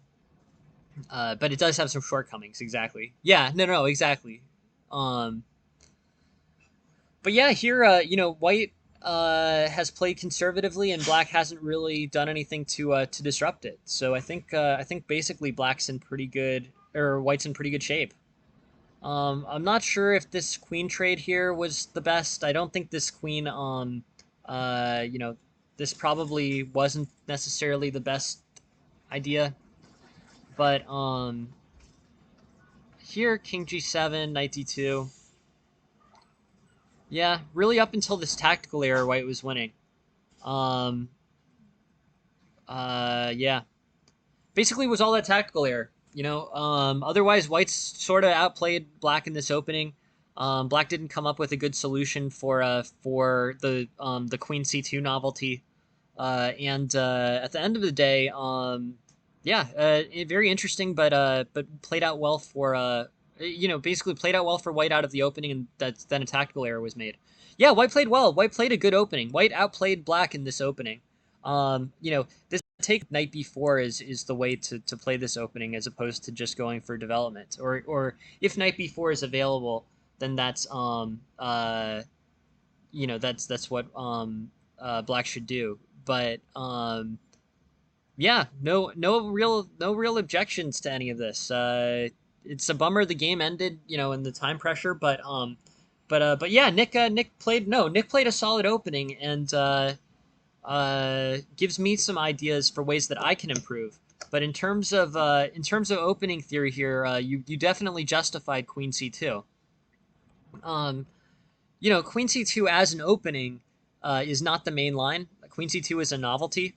it does have some shortcomings. Exactly. Yeah. No. Exactly. Um, but yeah, here, White has played conservatively, and Black hasn't really done anything to disrupt it. So I think basically Black's in pretty good, or White's in pretty good shape. I'm not sure if this queen trade here was the best. I don't think this queen, this probably wasn't necessarily the best idea. But, here, King G7, Knight D2. Yeah, really up until this tactical error, White was winning. Yeah. Basically was all that tactical error. Otherwise, white's sort of outplayed black in this opening. Black didn't come up with a good solution for the queen c2 novelty. And At the end of the day, yeah, very interesting, but played out well for basically played out well for white out of the opening, and then a tactical error was made. Yeah, white played well. White played a good opening. White outplayed black in this opening. This take knight b4 is the way to play this opening as opposed to just going for development. Or if knight b4 is available, then that's what black should do. But yeah, no real objections to any of this. It's a bummer the game ended, in the time pressure, but yeah, Nick played a solid opening, and gives me some ideas for ways that I can improve. But in terms of opening theory here, you definitely justified Queen C2. Um, Queen C2 as an opening is not the main line. Queen C2 is a novelty.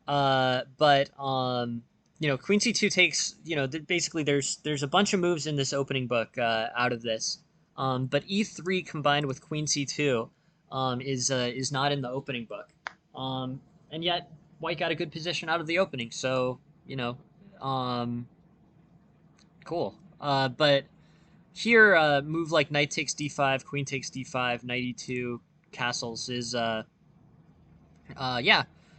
But Queen C2 takes, basically there's a bunch of moves in this opening book out of this. But E3 combined with Queen C2 is not in the opening book. And yet white got a good position out of the opening, so um, cool. But here, move like knight takes d5, queen takes d5, knight e2, castles is yeah.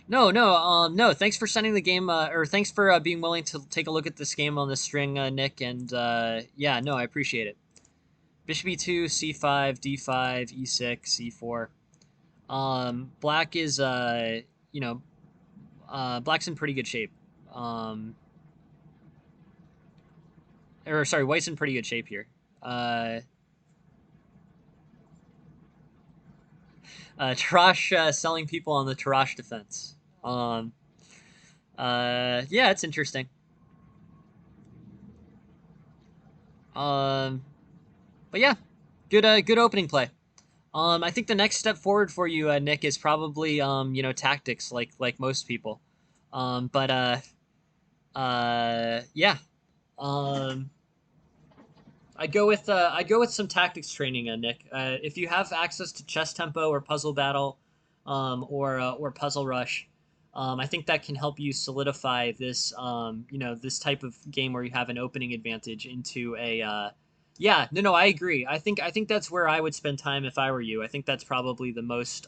No. Thanks for sending the game, or thanks for being willing to take a look at this game on the string, Nick. And yeah, no, I appreciate it. Bishop e2, c5, d5, e6, c4. Black is black's in pretty good shape. Or sorry, white's in pretty good shape here. Tarash selling people on the Tarash defense. Yeah, it's interesting. But yeah, good opening play. I think the next step forward for you, Nick, is probably tactics, like most people. Yeah. Um, I'd go with some tactics training, Nick. If you have access to chess tempo or puzzle battle, or puzzle rush, I think that can help you solidify this type of game where you have an opening advantage into a. Yeah, no, I agree. I think that's where I would spend time if I were you. I think that's probably the most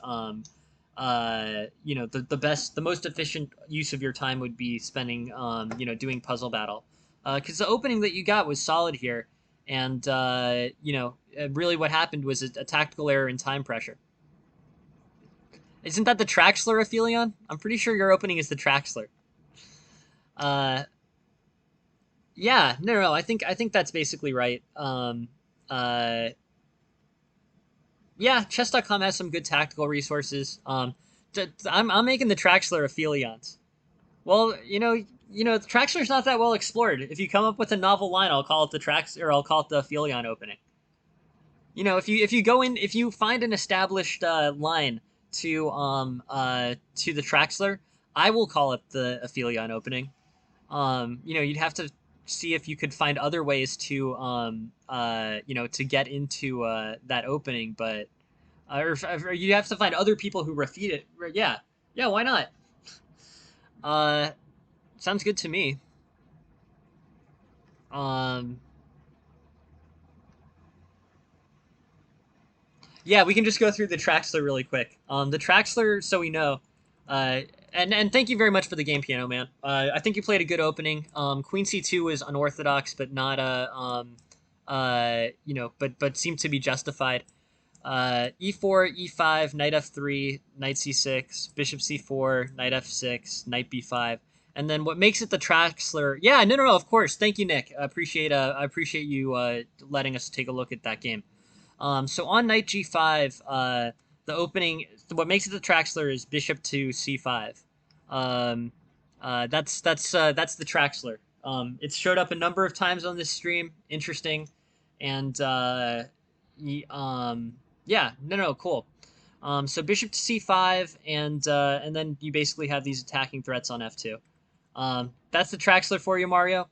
the best, the most efficient use of your time would be spending doing puzzle battle, because the opening that you got was solid here, and really what happened was a tactical error in time pressure. Isn't that the Traxler Aphelion? I'm pretty sure your opening is the Traxler. Uh, yeah, no. I think that's basically right. Yeah, chess.com has some good tactical resources. I'm making the Traxler Aphelions. Well, the Traxler's not that well explored. If you come up with a novel line, I'll call it the Trax, or I'll call it the Aphelion opening. If you find an established line to the Traxler, I will call it the Aphelion opening. You'd have to see if you could find other ways to get into that opening, but or you have to find other people who refute it. Yeah, yeah, why not? Uh, Sounds good to me. Um, yeah, we can just go through the Traxler really quick. The Traxler, so we know. And thank you very much for the game, Piano Man. I think you played a good opening. Queen C2 is unorthodox, but not but seemed to be justified. E4, E5, Knight F3, Knight C6, Bishop C4, Knight F6, Knight B5, and then what makes it the Traxler? Yeah, no, of course. Thank you, Nick. I appreciate you letting us take a look at that game. So on Knight G5, the opening, what makes it the Traxler is Bishop to C5. Um, that's the Traxler. It's showed up a number of times on this stream. Interesting, and yeah, no, cool. So Bishop to C5, and then you basically have these attacking threats on F2. That's the Traxler for you, Mario.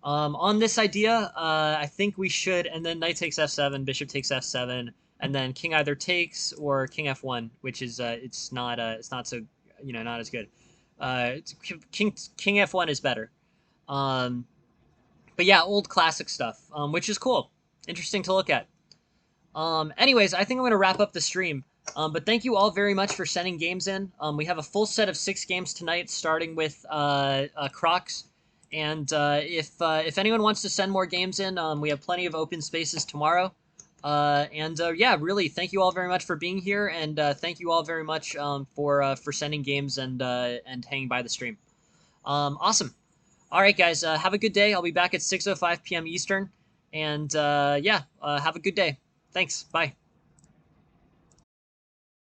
On this idea, I think we should, and then knight takes f7, bishop takes f7, and then king either takes or king f1, which is it's not so not as good. King f1 is better. Um, but yeah, old classic stuff, which is cool, interesting to look at. Anyways, I think I'm gonna wrap up the stream. But thank you all very much for sending games in. We have a full set of 6 games tonight, starting with Crocs. And if anyone wants to send more games in, we have plenty of open spaces tomorrow. Yeah, really, thank you all very much for being here, and thank you all very much for sending games and hanging by the stream. Awesome. All right, guys, have a good day. I'll be back at 6:05 p.m. Eastern, and yeah, have a good day. Thanks. Bye.